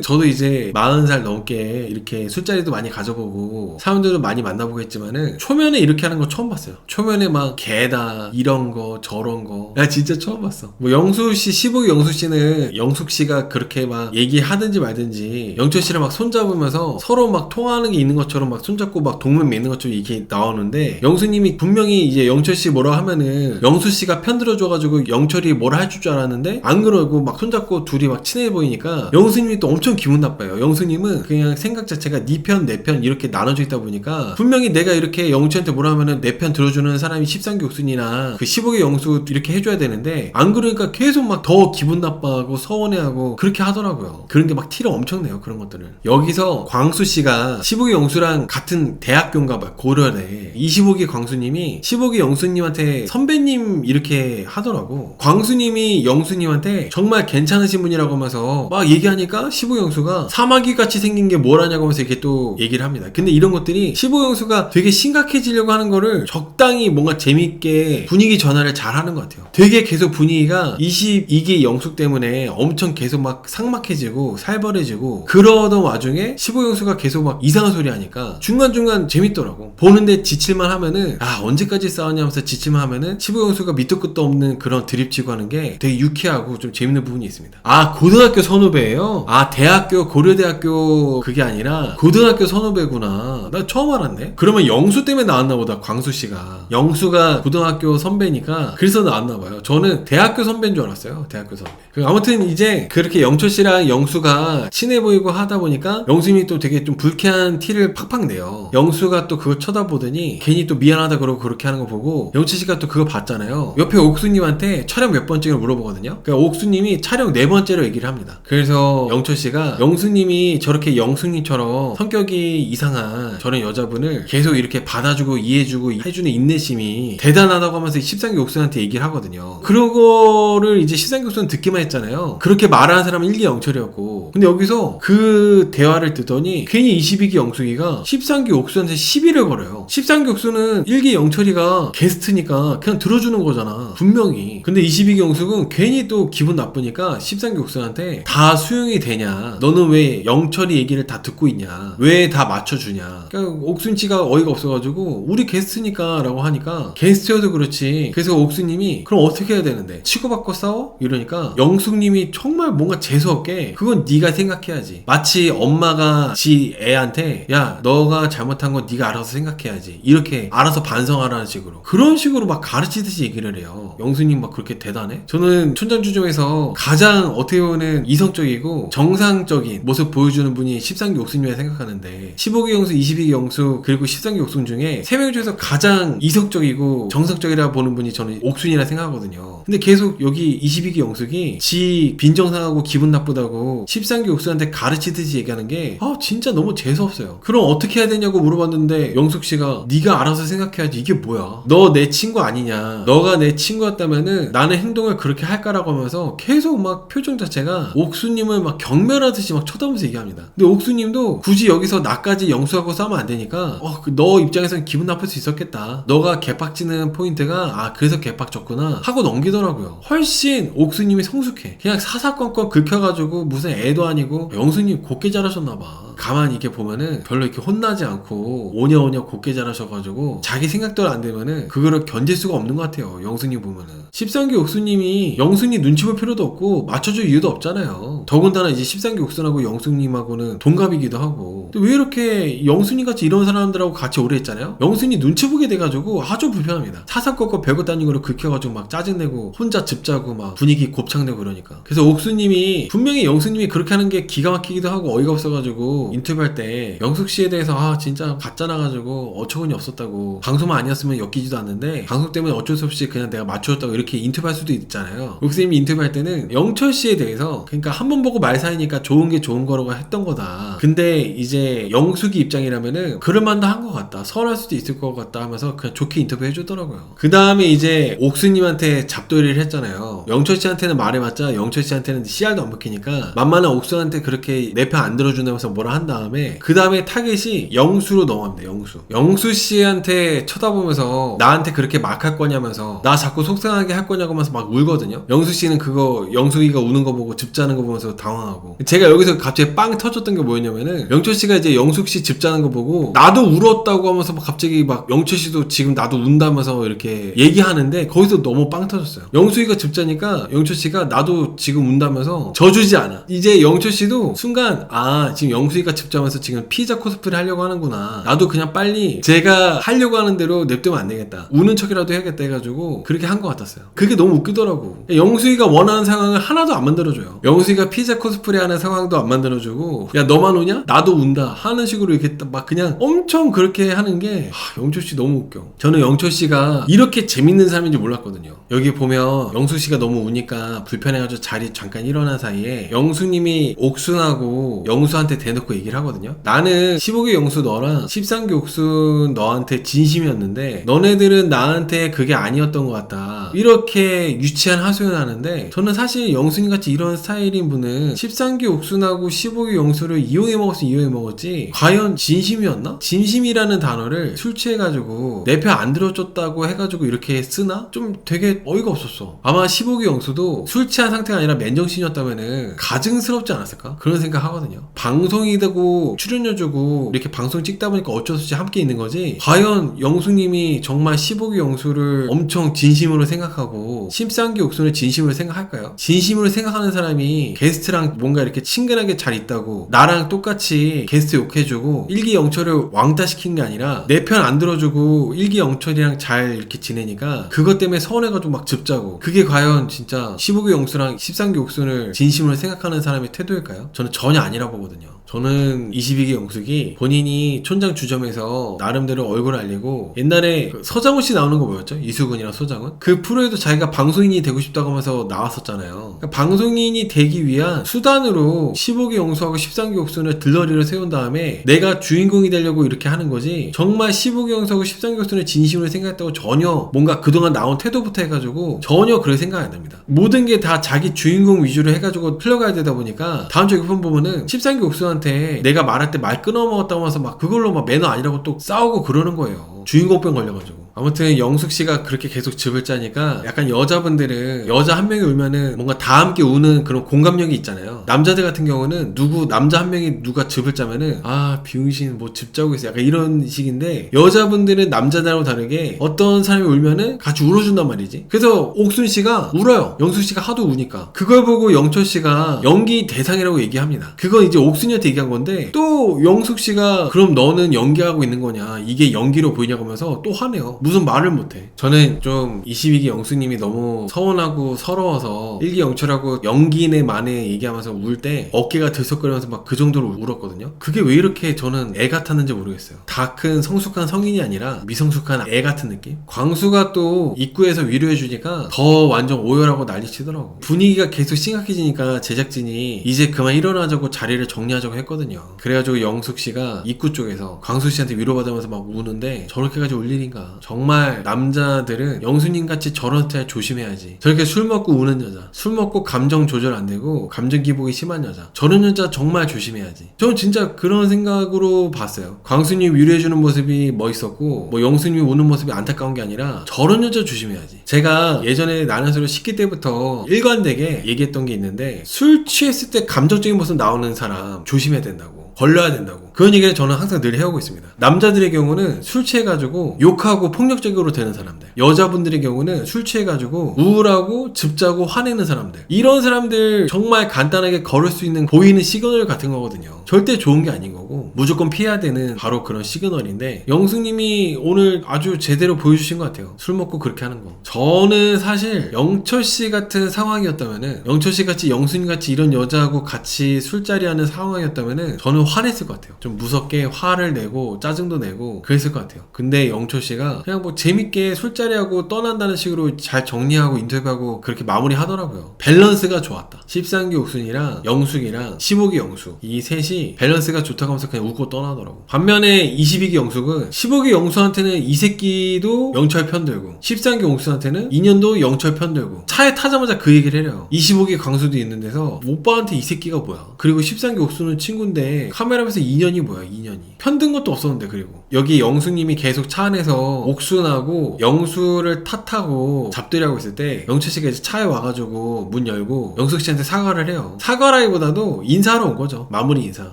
저도 이제 40살 넘게 이렇게 술자리도 많이 가져보고 사람들도 많이 만나보고 했지만은 초면에 이렇게 하는 거 처음 봤어요. 초면에 막 개다 이런 거 저런 거 나 진짜 처음 봤어. 뭐 영수씨 15기 영수씨는 영숙씨가 그렇게 막 얘기하든지 말든지 영철씨랑 막 손잡으면서 서로 막 통화하는 게 있는 것처럼 막 손잡고 막 동맹 맺는 것처럼 이렇게 나오는데, 영수님이 분명히 이제 영철씨 뭐라 하면은 영수씨가 편들어줘가지고 영철이 뭐라 해줄 줄 알았는데 안 그러고 막 손잡고 둘이 막 친해 보이니까 영수님이 또 엄청 기분 나빠요. 영수님은 그냥 생각 자체가 네 편 내 편 이렇게 나눠져 있다 보니까 분명히 내가 이렇게 영철한테 뭐라 하면은 내 편 들어주는 사람이 13기 옥순이나 그 15기 영수 이렇게 해줘야 되는데 안 그러니까 계속 막 더 기분 나빠하고 서운해하고 그렇게 하더라고요. 그런 게 막 티를 엄청 내요. 그런 것들을. 여기서 광수씨가 15기 영수랑 같은 대학교인가 봐요. 고려대 25기 광수님이 15기 영수님한테 선배님 이렇게 하더라고. 광수님이 영수님한테 정말 괜찮으신 분이라고 하면서 막 얘기하니까 15기 영수가 사마귀 같이 생긴 게 뭐라냐고 하면서 이렇게 또 얘기를 합니다. 근데 이런 것들이 15기 영수가 되게 심각해지려고 하는 거를 적당히 뭔가 재밌게 분위기 전환을 잘 하는 것 같아요. 되게 계속 분위기가 22기 영숙 때문에 엄청 계속 막 삭막해지고 살벌해지고 그러던 와중에 15영수가 계속 막 이상한 소리 하니까 중간중간 재밌더라고. 보는데 지칠만 하면은 언제까지 싸우냐면서 지칠만 하면은 15영수가 밑도 끝도 없는 그런 드립치고 하는 게 되게 유쾌하고 좀 재밌는 부분이 있습니다. 고등학교 선후배예요? 대학교 고려대학교 그게 아니라 고등학교 선후배구나. 나 처음 알았네. 그러면 영수 때문에 나왔나 보다. 광수씨가 영수가 고등학교 선배니까 그래서 나왔나 봐요. 저는 대학교 선배인 줄 알았어요. 대학교 선배. 아무튼 이제 그렇게 영철씨랑 영수가 친해 보이고 하다 보니까 영수님이 또 되게 좀 불쾌한 티를 팍팍 내요. 영수가 또 그거 쳐다보더니 괜히 또 미안하다 그러고 그렇게 하는 거 보고 영철씨가 또 그거 봤잖아요. 옆에 옥수님한테 촬영 몇 번째를 물어보거든요. 그러니까 옥수님이 촬영 4번째로 얘기를 합니다. 그래서 영철씨가 영수님이 저렇게 영수님처럼 성격이 이상한 저런 여자분을 계속 이렇게 받아주고 이해해주고 해주는 인내심이 대단하다고 하면서 13기 옥수한테 얘기를 하거든요. 그런 거를 이제 13기 옥수는 듣기만 했잖아요. 그렇게 말하는 사람은 1기 영철이었고, 근데 여기서 그 대화를 듣더니 괜히 22기 영숙이가 13기 옥수한테 시비를 걸어요. 13기 옥수는 1기 영철이가 게스트니까 그냥 들어주는 거잖아, 분명히. 근데 22기 영숙은 괜히 또 기분 나쁘니까 13기 옥수한테 다 수용이 되냐, 너는 왜 영철이 얘기를 다 듣고 있냐, 왜 다 맞춰주냐. 그러니까 옥순씨가 어이가 없어가지고 우리 게스트니까 라고 하니까 게스트여도 그렇지. 그래서 옥수님이 그럼 어떻게 해야 되는데, 치고받고 싸워? 이러니까 영숙님이 정말 뭔가 재수없게 그건 네가 생각해야지, 마치 엄마가 지 애한테 야 너가 잘못한 건 네가 알아서 생각해야지, 이렇게 알아서 반성하라는 식으로, 그런 식으로 막 가르치듯이 얘기를 해요. 영숙님 막 그렇게 대단해? 저는 춘전주점에서 가장 어떻게 보면 이성적이고 정상적인 모습 보여주는 분이 13기 옥순이라 생각하는데, 15기 영수, 22기 영수 그리고 13기 옥순 중에 3명 중에서 가장 이성적이고 정상적이라 보는 분이 저는 옥순이라 생각하거든요. 근데 계속 여기 22기 영숙이 지 빈정상하고 기분 나쁘다고 13기 옥수한테 가르치듯이 얘기하는 게 진짜 너무 재수없어요. 그럼 어떻게 해야 되냐고 물어봤는데 영숙씨가 네가 알아서 생각해야지, 이게 뭐야, 너 내 친구 아니냐, 너가 내 친구였다면은 나는 행동을 그렇게 할까라고 하면서 계속 막 표정 자체가 옥수님을 막 경멸하듯이 막 쳐다보면서 얘기합니다. 근데 옥수님도 굳이 여기서 나까지 영수하고 싸우면 안 되니까 너 입장에서는 기분 나쁠 수 있었겠다, 너가 개빡치는 포인트가 그래서 개빡쳤구나 하고 넘기더라고요. 훨씬 옥수님이 성숙해. 그냥 사사건건 긁혀가지고 무슨 애도 아니고, 영수님 곱게 자라셨나봐. 가만히 이렇게 보면은 별로 이렇게 혼나지 않고 오냐오냐 곱게 자라셔가지고 자기 생각대로 안 되면은 그거를 견딜 수가 없는 것 같아요. 영수님 보면은 13기 옥수님이 영수님 눈치 볼 필요도 없고 맞춰줄 이유도 없잖아요. 더군다나 이제 13기 옥수하고 영수님하고는 동갑이기도 하고. 근데 왜 이렇게 영수님 같이 이런 사람들하고 같이 오래 했잖아요. 영수님 눈치 보게 돼가지고 아주 불편합니다. 사사건건 별거 다닌 거로 긁혀가지고 막 짜증내고 혼자 집 짜고 막 분위기 곱창내고 그러니까. 그래서 옥수님이 분명히 영수님이 그렇게 하는 게 기가 막히기도 하고 어이가 없어가지고 인터뷰할 때 영숙씨에 대해서 진짜 가짜 나가지고 어처구니 없었다고, 방송만 아니었으면 엮이지도 않는데 방송 때문에 어쩔 수 없이 그냥 내가 맞춰줬다고 이렇게 인터뷰할 수도 있잖아요. 옥수님이 인터뷰할 때는 영철씨에 대해서 그러니까 한 번 보고 말 사이니까 좋은 게 좋은 거라고 했던 거다, 근데 이제 영숙이 입장이라면은 그럴만도 한 것 같다, 서운할 수도 있을 것 같다 하면서 그냥 좋게 인터뷰 해주더라고요. 그 다음에 이제 옥수님한테 잡돌이를 했잖아요. 영철씨한테는 말해봤자 영철씨한테는 씨알도 안 먹히니까 만만한 옥수한테 그렇게 내 편 안 들어준다면서 뭐라 한 다음에 그 다음에 타겟이 영수로 넘어갑니다. 영수씨한테 쳐다보면서 나한테 그렇게 막 할 거냐면서 나 자꾸 속상하게 할 거냐고 하면서 막 울거든요. 영수씨는 그거 영숙이가 우는 거 보고 집 자는 거 보면서 당황하고. 제가 여기서 갑자기 빵 터졌던 게 뭐였냐면은 영철씨가 이제 영숙씨 집 자는 거 보고 나도 울었다고 하면서 막 갑자기 막 영철씨도 지금 나도 운다면서 이렇게 얘기하는데 거기서 너무 빵 터졌어요. 영숙이가 집 자니까 영철씨가 나도 지금 운다면서 져주지 않아. 이제 영철씨도 순간 지금 영숙이가 집 자면서 지금 피자 코스프레 하려고 하는구나, 나도 그냥 빨리 제가 하려고 하는 대로 냅두면 안 되겠다, 우는 척이라도 해야겠다 해가지고 그렇게 한 것 같았어요. 그게 너무 웃기더라고. 영숙이가 원하는 상황을 하나도 안 만들어줘요. 영숙이가 피자 코스프레 하는 상황도 안 만들어주고, 야 너만 우냐? 나도 운다 하는 식으로 이렇게 막 그냥 엄청 그렇게 하는 게 영철씨 너무 웃겨. 저는 영철씨가 이렇게 재밌는 사람인지 몰랐거든요. 여기 보면 영숙씨가 너무 우니까 불편해가지고 자리 잠깐 일어난 사이에 영수님이 옥순하고 영수한테 대놓고 얘기를 하거든요. 나는 15기 영수 너랑 13기 옥수 너한테 진심이었는데 너네들은 나한테 그게 아니었던 것 같다, 이렇게 유치한 하소연을 하는데, 저는 사실 영수님 같이 이런 스타일인 분은 13기 옥수하고 15기 영수를 이용해 먹었으면 이용해 먹었지 과연 진심이었나? 진심이라는 단어를 술 취해가지고 내 편 안 들어줬다고 해가지고 이렇게 쓰나? 좀 되게 어이가 없었어. 아마 15기 영수도 술 취한 상태가 아니라 맨정신이었다면은 가증스럽지 않았을까? 그런 생각 하거든요. 방송이 되고 출연료 주고 이렇게 방송 찍다 보니까 어쩔 수 없이 함께 있는 거지, 과연 영수님이 정말 15기 영수를 엄청 진심으로 생각하고 13기 옥수를 진심으로 생각할까요? 진심으로 생각하는 사람이 게스트랑 뭔가 이렇게 친근하게 잘 있다고 나랑 똑같이 게스트 욕해주고 1기 영철을 왕따시킨 게 아니라 내 편 안 들어주고 1기 영철이랑 잘 이렇게 지내니까 그것 때문에 서운해가지고 막 즙자고, 그게 과연 진짜 15기 영수랑 13기 옥순을 진심으로 생각하는 사람의 태도일까요? 저는 전혀 아니라고 보거든요. 저는 22기 영숙이 본인이 촌장 주점에서 나름대로 얼굴을 알리고, 옛날에 그 서장훈 씨 나오는 거 뭐였죠? 이수근이랑 서장훈? 그 프로에도 자기가 방송인이 되고 싶다고 하면서 나왔었잖아요. 그러니까 방송인이 되기 위한 수단으로 15기 영수하고 13기 옥순을 들러리를 세운 다음에 내가 주인공이 되려고 이렇게 하는 거지, 정말 15기 영수하고 13기 옥순을 진심으로 생각했다고 전혀, 뭔가 그동안 나온 태도부터 해가지고 전혀 그렇게 생각 안 합니다. 모든 게 다 자기 주인공 위주로 해가지고 흘러가야 되다 보니까 다음 주에 편 보면은 13기 옥순한테 내가 말할 때 말 끊어먹었다고 해서 막 그걸로 막 매너 아니라고 또 싸우고 그러는 거예요. 주인공병 걸려가지고. 아무튼 영숙씨가 그렇게 계속 즙을 짜니까 약간 여자분들은 여자 한 명이 울면은 뭔가 다 함께 우는 그런 공감력이 있잖아요. 남자들 같은 경우는 남자 한 명이 누가 즙을 짜면은 아 비응신 뭐 즙 짜고 있어, 약간 이런 식인데, 여자분들은 남자들하고 다르게 어떤 사람이 울면은 같이 울어준단 말이지. 그래서 옥순씨가 울어요. 영숙씨가 하도 우니까. 그걸 보고 영철씨가 연기 대상이라고 얘기합니다. 그건 이제 옥순이한테 얘기한 건데, 또 영숙씨가 그럼 너는 연기하고 있는 거냐, 이게 연기로 보이냐고 하면서 또 화내요. 무슨 말을 못해. 저는 좀 22기 영수님이 너무 서운하고 서러워서 1기 영철하고 연기네 만에 얘기하면서 울 때 어깨가 들썩거리면서 막 그 정도로 울었거든요. 그게 왜 이렇게 저는 애 같았는지 모르겠어요. 다 큰 성숙한 성인이 아니라 미성숙한 애 같은 느낌? 광수가 또 입구에서 위로해주니까 더 완전 오열하고 난리치더라고. 분위기가 계속 심각해지니까 제작진이 이제 그만 일어나자고 자리를 정리하자고 했거든요. 그래가지고 영숙씨가 입구 쪽에서 광수씨한테 위로받으면서 막 우는데, 저렇게까지 울 일인가. 정말 남자들은 영수님같이 저런 스타일 조심해야지. 저렇게 술 먹고 우는 여자, 술 먹고 감정 조절 안 되고 감정 기복이 심한 여자, 저런 여자 정말 조심해야지. 저는 진짜 그런 생각으로 봤어요. 광수님 위로해주는 모습이 멋있었고 뭐 영수님이 우는 모습이 안타까운 게 아니라 저런 여자 조심해야지. 제가 예전에 나는 소리 10기 때부터 일관되게 얘기했던 게 있는데, 술 취했을 때 감정적인 모습 나오는 사람 조심해야 된다고, 걸려야 된다고. 그런 얘기를 저는 항상 늘 해오고 있습니다. 남자들의 경우는 술 취해가지고 욕하고 폭력적으로 되는 사람들, 여자분들의 경우는 술 취해가지고 우울하고 즙자고 화내는 사람들, 이런 사람들 정말 간단하게 걸을 수 있는 보이는 시그널 같은 거거든요. 절대 좋은 게 아닌 거고 무조건 피해야 되는 바로 그런 시그널인데, 영숙님이 오늘 아주 제대로 보여주신 것 같아요. 술 먹고 그렇게 하는 거. 저는 사실 영철씨 같은 상황이었다면은, 영철씨 같이 영수님 같이 이런 여자하고 같이 술자리 하는 상황이었다면은 저는 화냈을 것 같아요. 좀 무섭게 화를 내고 짜증도 내고 그랬을 것 같아요. 근데 영철씨가 그냥 뭐 재밌게 술자리하고 떠난다는 식으로 잘 정리하고 인터뷰하고 그렇게 마무리 하더라고요. 밸런스가 좋았다. 13기 옥순이랑 영숙이랑 15기 영숙, 이 셋이 밸런스가 좋다고 하면서 그냥 웃고 떠나더라고. 반면에 22기 영숙은 15기 영숙한테는 이 새끼도 영철 편들고 13기 영숙한테는 2년도 영철 편들고, 차에 타자마자 그 얘기를 해요. 25기 광수도 있는 데서 오빠한테 이 새끼가 뭐야. 그리고 13기 옥순은 친구인데 카메라에서 2년이 뭐야, 2년이. 편든 것도 없었는데. 그리고 여기 영수님이 계속 차 안에서 옥순하고 영수를 탓하고 잡들이하고 있을 때 영철씨가 이제 차에 와가지고 문 열고 영숙씨한테 사과를 해요. 사과라기보다도 인사하러 온 거죠. 마무리 인사.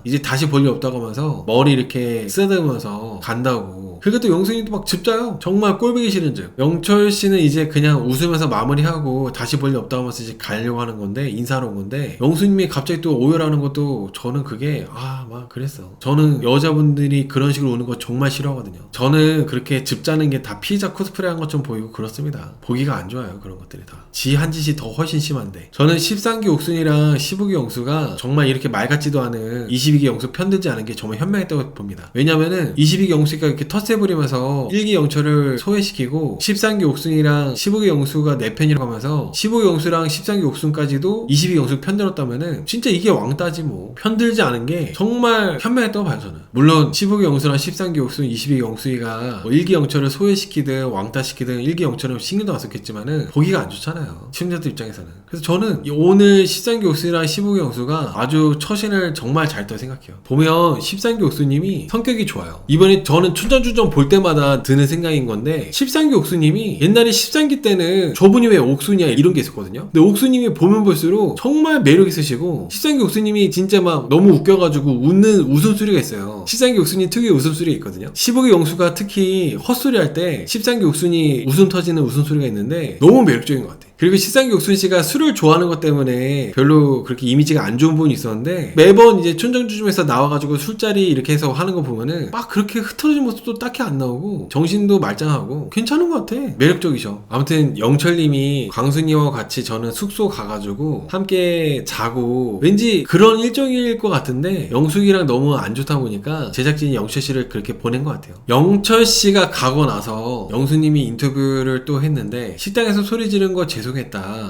이제 다시 볼 일 없다고 하면서 머리 이렇게 쓰다듬으면서 간다고. 그리고 또 영숙님도 막 짚자요. 정말 꼴보기 싫은 즉. 영철씨는 이제 그냥 웃으면서 마무리하고 다시 볼 일 없다고 하면서 이제 가려고 하는 건데, 인사하러 온 건데, 영수님이 갑자기 또 오열하는 것도 저는 그게 막 그랬어. 저는 여자분들이 그런 식으로 우는 거 정말 정말 싫어하거든요. 저는 그렇게 집 짜는 게 다 피해자 코스프레 한 것처럼 보이고 그렇습니다. 보기가 안 좋아요. 그런 것들이 다. 지 한 짓이 더 훨씬 심한데. 저는 13기 옥순이랑 15기 영수가 정말 이렇게 말 같지도 않은 22기 영수 편들지 않은 게 정말 현명했다고 봅니다. 왜냐면은 22기 영수가 이렇게 텃세 부리면서 1기 영철을 소외시키고 13기 옥순이랑 15기 영수가 내 편이라고 하면서 15기 영수랑 13기 옥순까지도 22기 영수 편들었다면은 진짜 이게 왕따지 뭐. 편들지 않은 게 정말 현명했다고 봐요 저는. 물론 15기 영수랑 13기 옥순, 22기 영수이가 뭐 1기 영철을 소외시키든 왕따시키든 1기 영철은 신경도 안 썼겠지만은 보기가 안 좋잖아요. 시청자들 입장에서는. 그래서 저는 오늘 13기 옥순이랑 15기 영수가 아주 처신을 정말 잘했다고 생각해요. 보면 13기 옥수님이 성격이 좋아요. 이번에 저는 춘전주전 볼 때마다 드는 생각인 건데 13기 옥수님이 옛날에 13기 때는 저분이 왜 옥순이야 이런 게 있었거든요. 근데 옥수님이 보면 볼수록 정말 매력 있으시고 13기 옥수님이 진짜 막 너무 웃겨가지고 웃는 웃음소리가 있어요. 13기 옥순이 특유의 웃음소리가 있거든요. 15기 영수가 특히 헛소리 할 때 13기 옥순이 웃음 터지는 웃음소리가 있는데 너무 매력적인 것 같아요. 그리고 13기 옥순 씨가 술을 좋아하는 것 때문에 별로 그렇게 이미지가 안 좋은 부분이 있었는데 매번 이제 춘정주점에서 나와가지고 술자리 이렇게 해서 하는 거 보면은 막 그렇게 흐트러진 모습도 딱히 안 나오고 정신도 말짱하고 괜찮은 것 같아. 매력적이죠. 아무튼 영철님이 광순이와 같이 저는 숙소 가가지고 함께 자고 왠지 그런 일정일 것 같은데 영숙이랑 너무 안 좋다 보니까 제작진이 영철 씨를 그렇게 보낸 것 같아요. 영철 씨가 가고 나서 영수님이 인터뷰를 또 했는데 식당에서 소리 지른 거 죄송했다.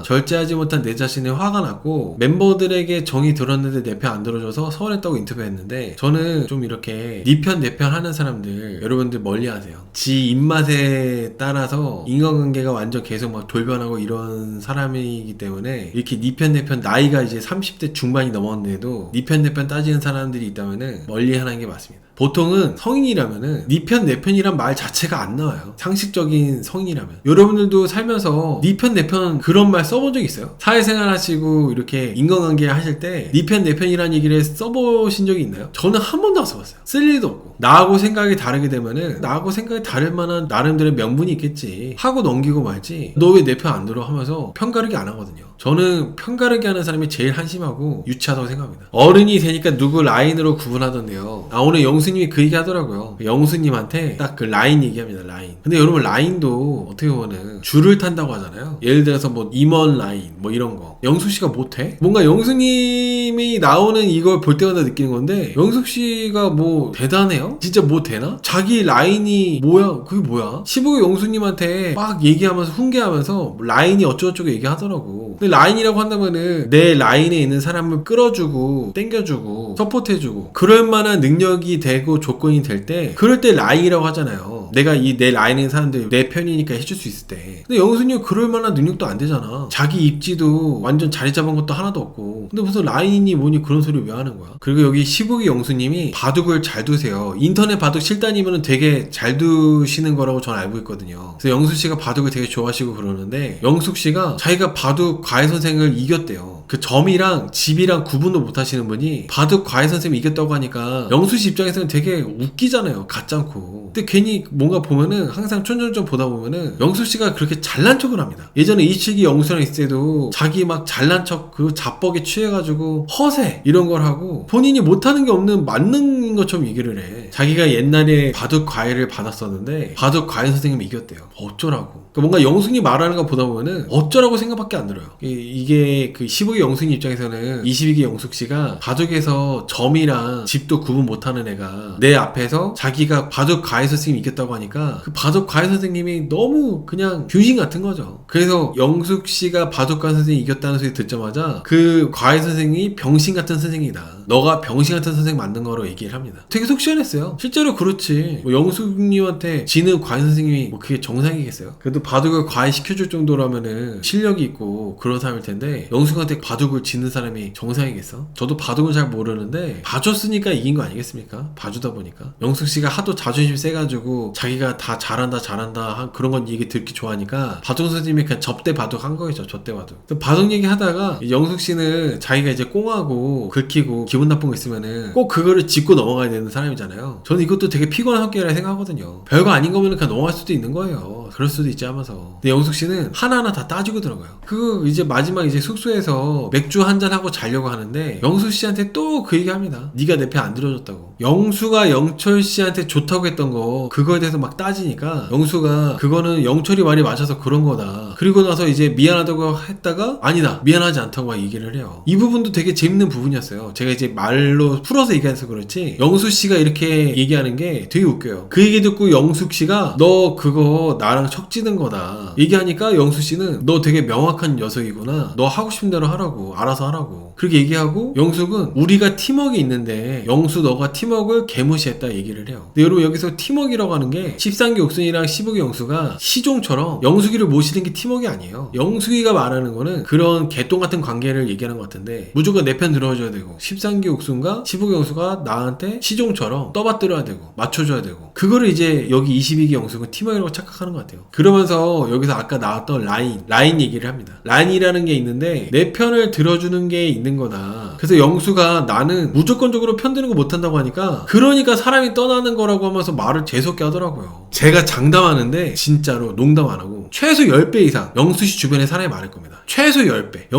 절제하지 못한 내 자신에 화가 났고 멤버들에게 정이 들었는데 내 편 안 들어줘서 서운했다고 인터뷰했는데 저는 좀 이렇게 니 편 내 편 하는 사람들 여러분들 멀리하세요. 지 입맛에 따라서 인간관계가 완전 계속 막 돌변하고 이런 사람이기 때문에 이렇게 니 편 내 편 나이가 이제 30대 중반이 넘었는데도 니 편 내 편 따지는 사람들이 있다면은 멀리하는 게 맞습니다. 보통은 성인이라면은 니 편 내 편이란 말 자체가 안 나와요. 상식적인 성인이라면. 여러분들도 살면서 니 편 내 편 그런 말 써본 적 있어요? 사회생활 하시고 이렇게 인간관계 하실 때 니 편 내 편이라는 얘기를 써보신 적이 있나요? 저는 한 번도 안 써봤어요. 쓸 일도 없고. 나하고 생각이 다르게 되면은 나하고 생각이 다를 만한 나름대로의 명분이 있겠지 하고 넘기고 말지 너 왜 내 편 안 들어 하면서 편가르기 안 하거든요. 저는 편가르기 하는 사람이 제일 한심하고 유치하다고 생각합니다. 어른이 되니까 누구 라인으로 구분하던데요. 오늘 영수님이 그 얘기 하더라고요. 영수님한테 딱 그 라인 얘기합니다. 라인. 근데 여러분 라인도 어떻게 보면은 줄을 탄다고 하잖아요. 예를 들어서 뭐 임원 라인 뭐 이런 거. 영숙씨가 못해? 뭔가 영수님이 나오는 이걸 볼 때마다 느끼는 건데 영숙씨가 뭐 대단해요? 진짜 뭐 되나? 자기 라인이 뭐야? 그게 뭐야? 15기 영수님한테 막 얘기하면서 훈계하면서 라인이 어쩌고저쩌고 얘기하더라고. 근데 라인이라고 한다면은 내 라인에 있는 사람을 끌어주고 땡겨주고 서포트해주고 그럴 만한 능력이 되고 조건이 될 때 그럴 때 라인이라고 하잖아요. 내가 이 내 라인에 있는 사람들 내 편이니까 해줄 수 있을 때. 근데 영수님은 그럴 만한 능력도 안 되잖아. 자기 입지도 완전 자리 잡은 것도 하나도 없고. 근데 무슨 라인이니 뭐니 그런 소리 왜 하는 거야? 그리고 여기 15기 영수님이 바둑을 잘 두세요. 인터넷 바둑 실단이면 되게 잘 두시는 거라고 저는 알고 있거든요. 그래서 영수씨가 바둑을 되게 좋아하시고 그러는데 영숙씨가 자기가 바둑 과외 선생을 이겼대요. 그 점이랑 집이랑 구분도 못 하시는 분이 바둑 과외 선생님이 이겼다고 하니까 영수씨 입장에서는 되게 웃기잖아요. 가짜고. 근데 괜히 뭔가 보면은 항상 촌촌촌 보다 보면은 영수씨가 그렇게 잘난 척을 합니다. 예전에 27기 영수랑 있을 때도 자기 막 잘난 척 그 자뻑에 취해가지고 허세 이런 걸 하고 본인이 못하는 게 없는 만능인 것처럼 얘기를 해. 자기가 옛날에 바둑 과외를 받았었는데 바둑 과외 선생님이 이겼대요. 어쩌라고. 그러니까 뭔가 영순이 말하는 거 보다 보면은 어쩌라고 생각밖에 안 들어요. 이게 그 15기 영순이 입장에서는 22기 영숙씨가 바둑에서 점이랑 집도 구분 못하는 애가 내 앞에서 자기가 바둑 과외 선생님이 이겼다고 하니까 그 바둑 과외 선생님이 너무 그냥 병신 같은 거죠. 그래서 영숙씨가 바둑 과외 선생님이 이겼다는 소리 듣자마자 그 과외 선생님이 병신 같은 선생이다. 너가 병신 같은 선생 만든 거로 얘기를 합니다. 되게 속 시원했어요. 실제로 그렇지. 뭐 영숙님한테 지는 과외 선생님이 뭐 그게 정상이겠어요? 그래도 바둑을 과외 시켜줄 정도라면은 실력이 있고 그런 사람일 텐데 영숙한테 바둑을 지는 사람이 정상이겠어? 저도 바둑을 잘 모르는데 봐줬으니까 이긴 거 아니겠습니까? 봐주다 보니까. 영숙씨가 하도 자존심 세가지고 자기가 다 잘한다 그런 건 얘기 듣기 좋아하니까 바둑 선생님이 그냥 접대 바둑 한 거겠죠. 접대 바둑. 바둑 얘기 하다가 영숙씨는 자기가 이제 꽁하고 긁히고 기분 나쁜 거 있으면은 꼭 그거를 짚고 넘어가야 되는 사람이잖아요. 저는 이것도 되게 피곤한 성격이라 생각하거든요. 별거 아닌 거면 그냥 넘어갈 수도 있는 거예요. 그럴 수도 있지 하면서. 근데 영숙 씨는 하나하나 다 따지고 들어가요. 그 이제 마지막 이제 숙소에서 맥주 한잔 하고 자려고 하는데 영숙 씨한테 또 그 얘기합니다. 네가 내 편 안 들어줬다고. 영수가 영철 씨한테 좋다고 했던 거 그거에 대해서 막 따지니까 영수가 그거는 영철이 말이 맞아서 그런 거다. 그리고 나서 이제 미안하다고 했다가 아니다 미안하지 않다고 막 얘기를 해요. 이 부분도 되게 재밌는 부분이었어요. 제가 이제 말로 풀어서 얘기해서 그렇지 영수 씨가 이렇게 얘기하는 게 되게 웃겨요. 그 얘기 듣고 영숙 씨가 너 그거 나랑 척지는 거다 얘기하니까 영수 씨는 너 되게 명확한 녀석이구나. 너 하고 싶은 대로 하라고. 알아서 하라고. 그렇게 얘기하고 영숙은 우리가 팀워크가 있는데 영수 너가 팀워크를 개무시했다 얘기를 해요. 근데 여러분 여기서 팀워크라고 하는 게 13기 옥순이랑 15기 영수가 시종처럼 영숙이를 모시는 게 팀워크가 아니에요. 영숙이가 말하는 거는 그런 개똥 같은 관계를 얘기하는 것 같은데 무조건 내 편 들어줘야 되고 13기 옥순과 15기 영수가 나한테 시종처럼 떠받들어야 되고 맞춰줘야 되고 그거를 이제 여기 22기 영숙은 팀워크라고 착각하는 것 같아요. 그러면서 여기서 아까 나왔던 라인 얘기를 합니다. 라인이라는 게 있는데 내 편을 들어주는 게 있는 거다. 그래서 영수가 나는 무조건적으로 편드는 거 못한다고 하니까 그러니까 사람이 떠나는 거라고 하면서 말을 재수없게 하더라고요. 제가 장담하는데 진짜로 농담 안 하고 최소 10배 이상 영수씨 주변에 사람이 많을 겁니다. 최소 10배.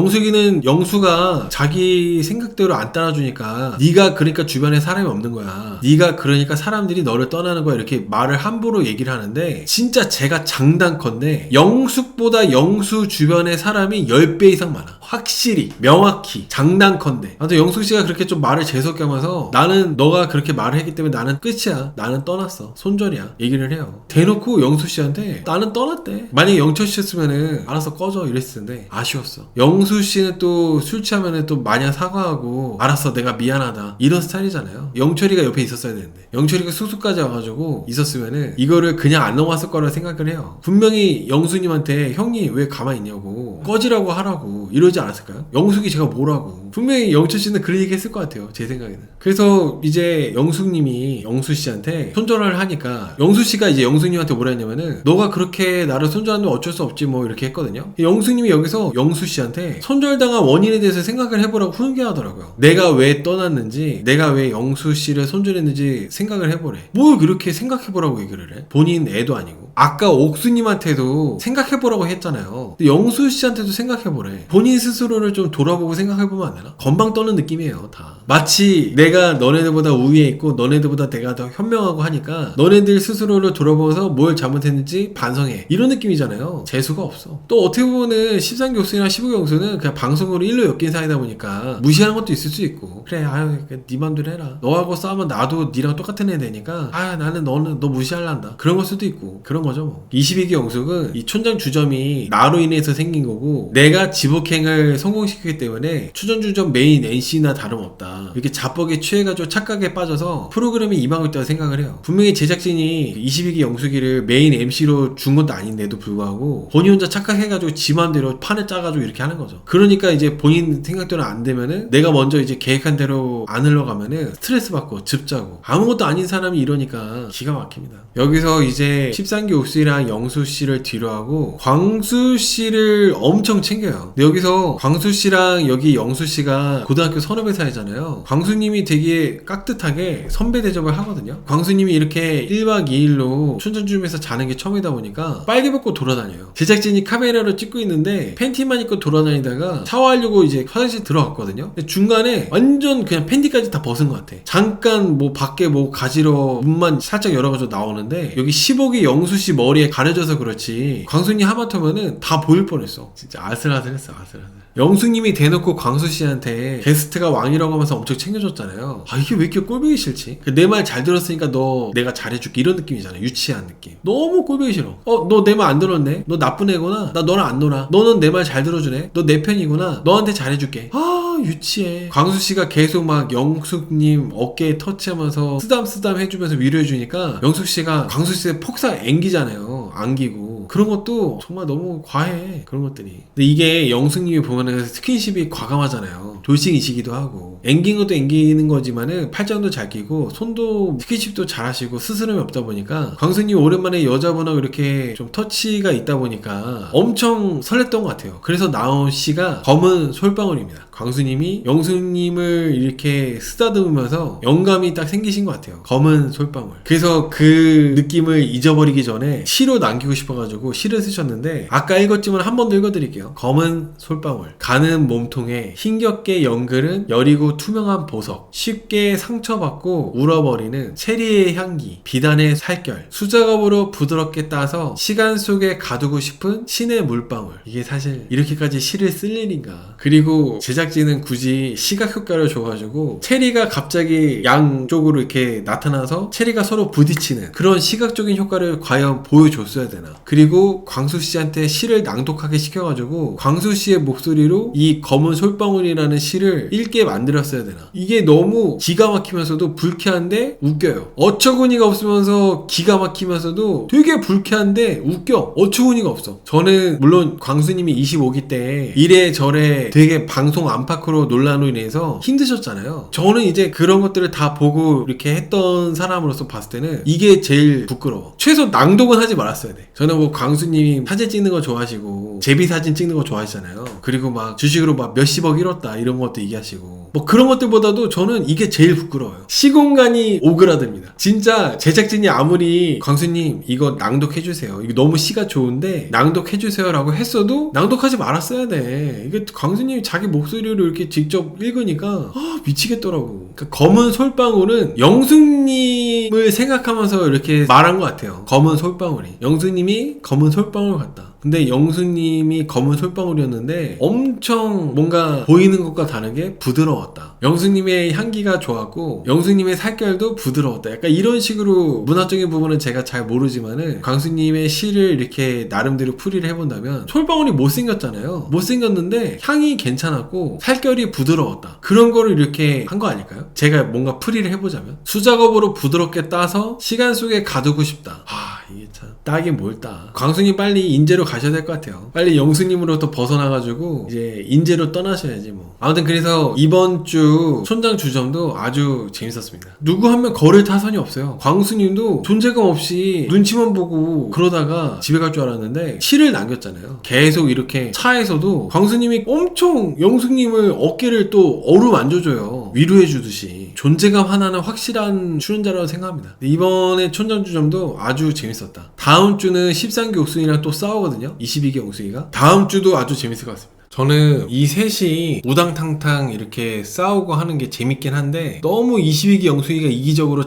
영수가 자기 생각대로 안 따라주니까 네가 그러니까 주변에 사람이 없는 거야. 네가 그러니까 사람들이 너를 떠나는 거야. 이렇게 말을 함부로 얘기를 하는데 진짜 제가 장담컨대 영숙보다 영수 주변에 사람이 10배 이상 많아. 확실히 명확히 장담컨대. 아무튼 영숙씨가 그렇게 좀 말을 재수없게 하면서 나는 너가 그렇게 말을 했기 때문에 나는 끝이야. 나는 떠났어. 손절이야. 얘기를 해요. 대놓고 영수씨한테 나는 떠났대. 만약에 영철씨였으면은 알아서 꺼져 이랬을 텐데 아쉬웠어. 영수씨는 또 술 취하면은 또 마냥 사과하고 알았어 내가 미안하다 이런 스타일이잖아요. 영철이가 옆에 있었어야 되는데 영철이가 숙소까지 와가지고 있었으면은 이거를 그냥 안 넘어갔을 거라고 생각을 해요. 분명히 영수님한테 형이 왜 가만히 있냐고 꺼지라고 하라고 이러지 않았을까요? 영숙이 제가 뭐라고. 분명히 영철씨는 그런 얘기 했을 것 같아요. 제 생각에는. 그래서 이제 영숙님이 영수씨한테 손절을 하니까 영수씨가 이제 영숙님한테 뭐라 했냐면은 너가 그렇게 나를 손절하면 어쩔 수 없지 뭐 이렇게 했거든요. 영숙님이 여기서 영수씨한테 손절당한 원인에 대해서 생각을 해보라고 훈계하더라고요. 내가 왜 떠났는지 내가 왜 영수씨를 손절했는지 생각을 해보래. 뭘 그렇게 생각해보라고 얘기를 해? 본인 애도 아니고. 아까 옥수님한테도 생각해보라고 했잖아요. 근데 영수씨한테도 생각해보래. 본인 스스로를 좀 돌아보고 생각해보면 안 되나? 건방 떠는 느낌이에요 다. 마치 내가 너네들보다 우위에 있고 너네들보다 내가 더 현명하고 하니까 너네들 스스로를 돌아보면서 뭘 잘못했는지 반성해 이런 느낌이잖아요. 재수가 없어. 또 어떻게 보면은 13기 옥순이랑 15기 옥순은 그냥 방송으로 일로 엮인 사이다 보니까 무시하는 것도 있을 수 있고 그래 아유 네 맘대로 해라. 너하고 싸우면 나도 니랑 똑같은 애 되니까 아 나는 너 무시할란다 그런 걸 수도 있고 그런 거죠 뭐. 22기 영숙은 이 촌장 주점이 나로 인해서 생긴 거고 내가 지복행을 성공시키기 때문에 촌장 주점 메인 NC나 다름없다. 이렇게 자뻑에 취해가지고 착각에 빠져서 프로그램에 임하고 있다고 생각을 해요. 분명히 제작진이 22기 영숙이를 메인 MC로 준 것도 아닌데도 불구하고 본인 혼자 착각해가지고 지 맘대로 판을 짜가지고 이렇게 하는 거죠. 그러니까 이제 본인 생각대로 안 되면은 내가 먼저 이제 계획한 대로 안 흘러가면은 스트레스 받고 즙자고 아무것도 아닌 사람이 이러니까 기가 막힙니다. 여기서 이제 13기 옥수이랑 영수씨를 뒤로 하고 광수씨를 엄청 챙겨요. 근데 여기서 광수씨랑 여기 영수씨가 고등학교 선후배 사이잖아요. 광수님이 되게 깍듯하게 선배 대접을 하거든요. 광수님이 이렇게 1박 2일로 춘천주점에서 자는 게 처음이다 보니까 빨개 벗고 돌아다녀요. 제작진이 카메라로 찍고 있는데 팬티만 입고 돌아다니다가 샤워하려고 이제 화장실 들어갔거든요. 근데 중간에 완전 그냥 팬티까지 다 벗은 것 같아. 잠깐 뭐 밖에 뭐 가지러 문만 살짝 열어가지고 나오는데 여기 15기 영수씨 머리에 가려져서 그렇지 광수님 하마터면은 다 보일 뻔했어. 진짜 아슬아슬했어 아슬아슬. 영숙님이 대놓고 광수씨한테 게스트가 왕이라고 하면서 엄청 챙겨줬잖아요. 아 이게 왜 이렇게 꼴보기 싫지? 내 말 잘 들었으니까 너 내가 잘해줄게 이런 느낌이잖아요. 유치한 느낌. 너무 꼴보기 싫어. 너 내 말 안 들었네? 너 나쁜 애구나? 나 너랑 안 놀아. 너는 내 말 잘 들어주네? 너 내 편이구나? 너한테 잘해줄게. 아 유치해. 광수씨가 계속 막 영숙님 어깨에 터치하면서 쓰담쓰담 해주면서 위로해주니까 영숙씨가 광수씨의 폭삭 앵기잖아요. 안기고 그런 것도 정말 너무 과해. 그런 것들이. 근데 이게 영숙님이 보면은 스킨십이 과감하잖아요. 돌싱이시기도 하고 앵긴 것도 앵기는 거지만은 팔짱도 잘 끼고 손도 스킨십도 잘 하시고 스스럼이 없다 보니까 광수님 오랜만에 여자분하고 이렇게 좀 터치가 있다 보니까 엄청 설렜던 것 같아요. 그래서 나온 씨가 검은 솔방울입니다. 광수님 광수님이 영수님을 이렇게 쓰다듬으면서 영감이 딱 생기신 것 같아요. 검은 솔방울. 그래서 그 느낌을 잊어버리기 전에 시로 남기고 싶어가지고 시를 쓰셨는데 아까 읽었지만 한 번 더 읽어드릴게요. 검은 솔방울. 가는 몸통에 힘겹게 연그른 여리고 투명한 보석. 쉽게 상처받고 울어버리는 체리의 향기. 비단의 살결. 수작업으로 부드럽게 따서 시간 속에 가두고 싶은 신의 물방울. 이게 사실 이렇게까지 시를 쓸 일인가. 그리고 제작진은 굳이 시각 효과를 줘가지고 체리가 갑자기 양쪽으로 이렇게 나타나서 체리가 서로 부딪히는 그런 시각적인 효과를 과연 보여줬어야 되나. 그리고 광수씨한테 시를 낭독하게 시켜가지고 광수씨의 목소리로 이 검은 솔방울이라는 시를 읽게 만들었어야 되나. 이게 너무 기가 막히면서도 불쾌한데 웃겨요. 어처구니가 없으면서 기가 막히면서도 되게 불쾌한데 웃겨. 어처구니가 없어. 저는 물론 광수님이 25기 때 이래저래 되게 방송 안팎으로 논란으로 인해서 힘드셨잖아요. 저는 이제 그런 것들을 다 보고 이렇게 했던 사람으로서 봤을 때는 이게 제일 부끄러워. 최소 낭독은 하지 말았어야 돼. 저는 뭐 광수님 사진 찍는 거 좋아하시고 제비 사진 찍는 거 좋아하시잖아요. 그리고 막 주식으로 막 몇십억 잃었다 이런 것도 얘기하시고 뭐 그런 것들보다도 저는 이게 제일 부끄러워요. 시공간이 오그라듭니다. 진짜 제작진이 아무리 광수님 이거 낭독해주세요. 이거 너무 시가 좋은데 낭독해주세요 라고 했어도 낭독하지 말았어야 돼. 이게 광수님이 자기 목소리로 이렇게 직접 읽으니까 미치겠더라고. 그러니까 검은 솔방울은 영숙님을 생각하면서 이렇게 말한 것 같아요. 검은 솔방울이. 영숙님이 검은 솔방울 같다. 근데 영수님이 검은 솔방울이었는데 엄청 뭔가 보이는 것과 다르게 부드러웠다. 영수님의 향기가 좋았고 영수님의 살결도 부드러웠다. 약간 이런 식으로 문화적인 부분은 제가 잘 모르지만은 광수님의 시를 이렇게 나름대로 풀이를 해본다면 솔방울이 못생겼잖아요. 못생겼는데 향이 괜찮았고 살결이 부드러웠다. 그런 거를 이렇게 한 거 아닐까요? 제가 뭔가 풀이를 해보자면 수작업으로 부드럽게 따서 시간 속에 가두고 싶다. 이게 참 따긴 뭘 따. 광수님 빨리 인제로 가셔야 될 것 같아요. 빨리 영수님으로부터 벗어나가지고 이제 인제로 떠나셔야지 뭐. 아무튼 그래서 이번 주 촌장 주점도 아주 재밌었습니다. 누구 한 명 걸을 타선이 없어요. 광수님도 존재감 없이 눈치만 보고 그러다가 집에 갈 줄 알았는데 시를 남겼잖아요. 계속 이렇게 차에서도 광수님이 엄청 영수님을 어깨를 또 어루만져줘요. 위로해주듯이. 존재감 하나는 확실한 출연자라고 생각합니다. 이번에 촌장 주점도 아주 재밌었다. 다음 주는 13기 옥순이랑 또 싸우거든요. 22기 옥순이가. 다음 주도 아주 재밌을 것 같습니다. 저는 이 셋이 우당탕탕 이렇게 싸우고 하는 게 재밌긴 한데 너무 22기 영숙이가 이기적으로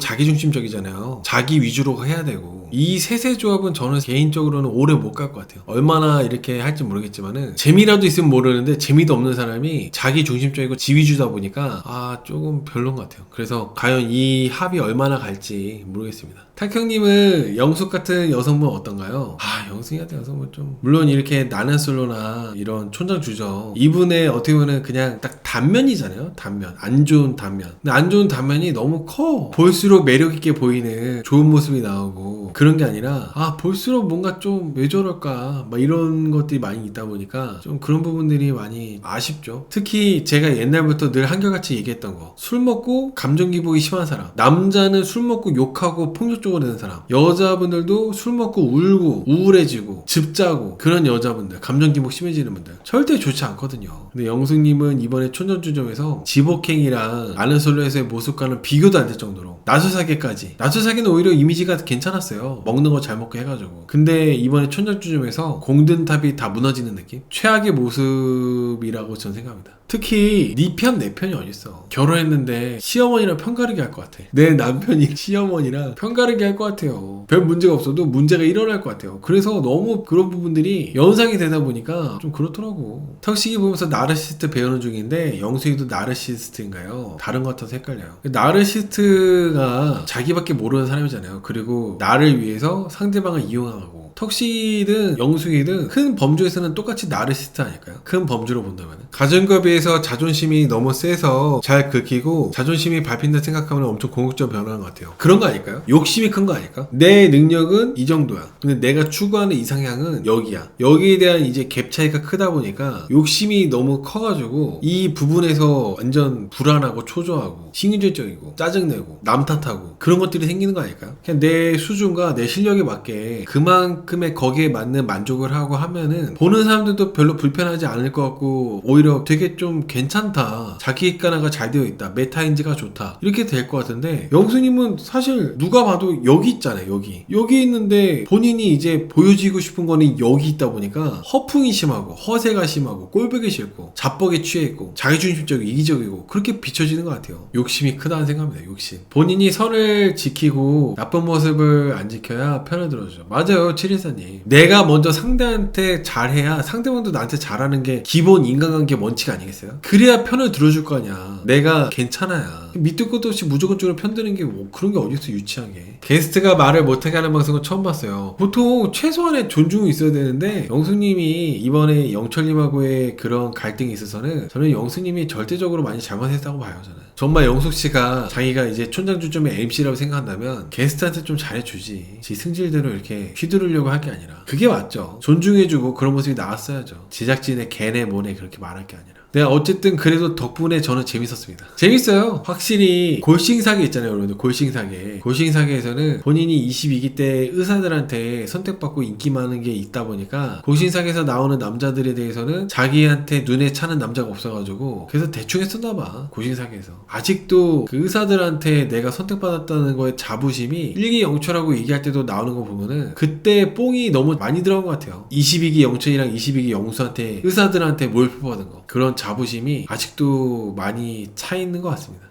자기중심적이잖아요. 자기 위주로 해야 되고 이 셋의 조합은 저는 개인적으로는 오래 못 갈 것 같아요. 얼마나 이렇게 할지 모르겠지만은 재미라도 있으면 모르는데 재미도 없는 사람이 자기 중심적이고 지위주다 보니까 조금 별론 것 같아요. 그래서 과연 이 합이 얼마나 갈지 모르겠습니다. 탁형님은 영숙 같은 여성분 어떤가요? 영숙이 같은 여성분 좀 물론 이렇게 나는 솔로나 이런 촌장 주죠. 이분의 어떻게 보면 그냥 딱 단면이잖아요. 단면. 안 좋은 단면. 근데 안 좋은 단면이 너무 커. 볼수록 매력있게 보이는 좋은 모습이 나오고 그런 게 아니라 볼수록 뭔가 좀 왜 저럴까 막 이런 것들이 많이 있다 보니까 좀 그런 부분들이 많이 아쉽죠. 특히 제가 옛날부터 늘 한결같이 얘기했던 거, 술 먹고 감정 기복이 심한 사람. 남자는 술 먹고 욕하고 폭력적으로 되는 사람, 여자분들도 술 먹고 울고 우울해지고 즙짜고 그런 여자분들, 감정 기복 심해지는 분들 절대 좋지 않거든요. 근데 영숙님은 이번에 촌전주점에서 지복행이랑 아는 솔로에서의 모습과는 비교도 안 될 정도로 나수사계까지. 나수사계는 오히려 이미지가 괜찮았어요. 먹는 거 잘 먹고 해가지고. 근데 이번에 촌전주점에서 공든탑이 다 무너지는 느낌? 최악의 모습이라고 저는 생각합니다. 특히 네 편 내 편이 어딨어. 결혼했는데 시어머니랑 편가르기 할 것 같아. 내 남편이 시어머니랑 편가르기 할 것 같아요. 별 문제가 없어도 문제가 일어날 것 같아요. 그래서 너무 그런 부분들이 연상이 되다 보니까 좀 그렇더라고. 턱식이 보면서 나르시스트 배우는 중인데 영숙이도 나르시스트인가요? 다른 것 같아서 헷갈려요. 나르시스트가 자기밖에 모르는 사람이잖아요. 그리고 나를 위해서 상대방을 이용하고 턱식이든 영숙이든 큰 범주에서는 똑같이 나르시스트 아닐까요? 큰 범주로 본다면 가정과 비해서 자존심이 너무 세서 잘 긁히고 자존심이 밟힌다 생각하면 엄청 공격적으로 변하는 것 같아요. 그런 거 아닐까요? 욕심이 큰 거 아닐까? 내 능력은 이 정도야. 근데 내가 추구하는 이상향은 여기야. 여기에 대한 이제 갭 차이가 크다 보니까 욕심이 너무 커가지고 이 부분에서 완전 불안하고 초조하고 신경질적이고 짜증내고 남 탓하고 그런 것들이 생기는 거 아닐까요? 그냥 내 수준과 내 실력에 맞게 그만큼 만큼의 거기에 맞는 만족을 하고 하면은 보는 사람들도 별로 불편하지 않을 것 같고 오히려 되게 좀 괜찮다, 자기 객관화가 잘 되어 있다, 메타인지가 좋다, 이렇게 될 것 같은데, 영수님은 사실 누가 봐도 여기 있잖아요. 여기 있는데 본인이 이제 보여지고 싶은 거는 여기 있다 보니까 허풍이 심하고 허세가 심하고 꼴보기 싫고 자뻑에 취해 있고 자기중심적이고 이기적이고 그렇게 비춰지는 것 같아요. 욕심이 크다는 생각입니다. 욕심. 본인이 선을 지키고 나쁜 모습을 안 지켜야 편을 들어주죠. 맞아요, 714님. 내가 먼저 상대한테 잘해야 상대방도 나한테 잘하는 게 기본 인간관계 원칙 아니겠어요? 그래야 편을 들어줄 거 아니야. 내가 괜찮아야. 밑도 끝도 없이 무조건적으로 편드는 게 뭐 그런 게 어딨어, 유치하게. 게스트가 말을 못하게 하는 방송은 처음 봤어요. 보통 최소한의 존중이 있어야 되는데, 영수님이 이번에 영철님하고의 그런 갈등이 있어서는 저는 영수님이 절대적으로 많이 잘못했다고 봐요. 저는 정말 영숙씨가 자기가 이제 촌장주점의 MC라고 생각한다면 게스트한테 좀 잘해주지, 지 승질대로 이렇게 휘두르려고 할 게 아니라. 그게 맞죠. 존중해주고 그런 모습이 나왔어야죠. 제작진의 개네 모네 그렇게 말할 게 아니라. 네, 어쨌든 그래도 덕분에 저는 재밌었습니다. 재밌어요. 확실히 골싱사계 있잖아요, 여러분들. 골싱사계에서는 본인이 22기 때 의사들한테 선택받고 인기 많은 게 있다 보니까 골싱사계에서 나오는 남자들에 대해서는 자기한테 눈에 차는 남자가 없어가지고 그래서 대충 했었나봐. 골싱사계에서 아직도 그 의사들한테 내가 선택받았다는 거에 자부심이 일기 영철하고 얘기할 때도 나오는 거 보면은 그때 뽕이 너무 많이 들어간 것 같아요. 22기 영철이랑 22기 영수한테 의사들한테 몰표받은 거, 그런 자부심이 아직도 많이 차 있는 것 같습니다.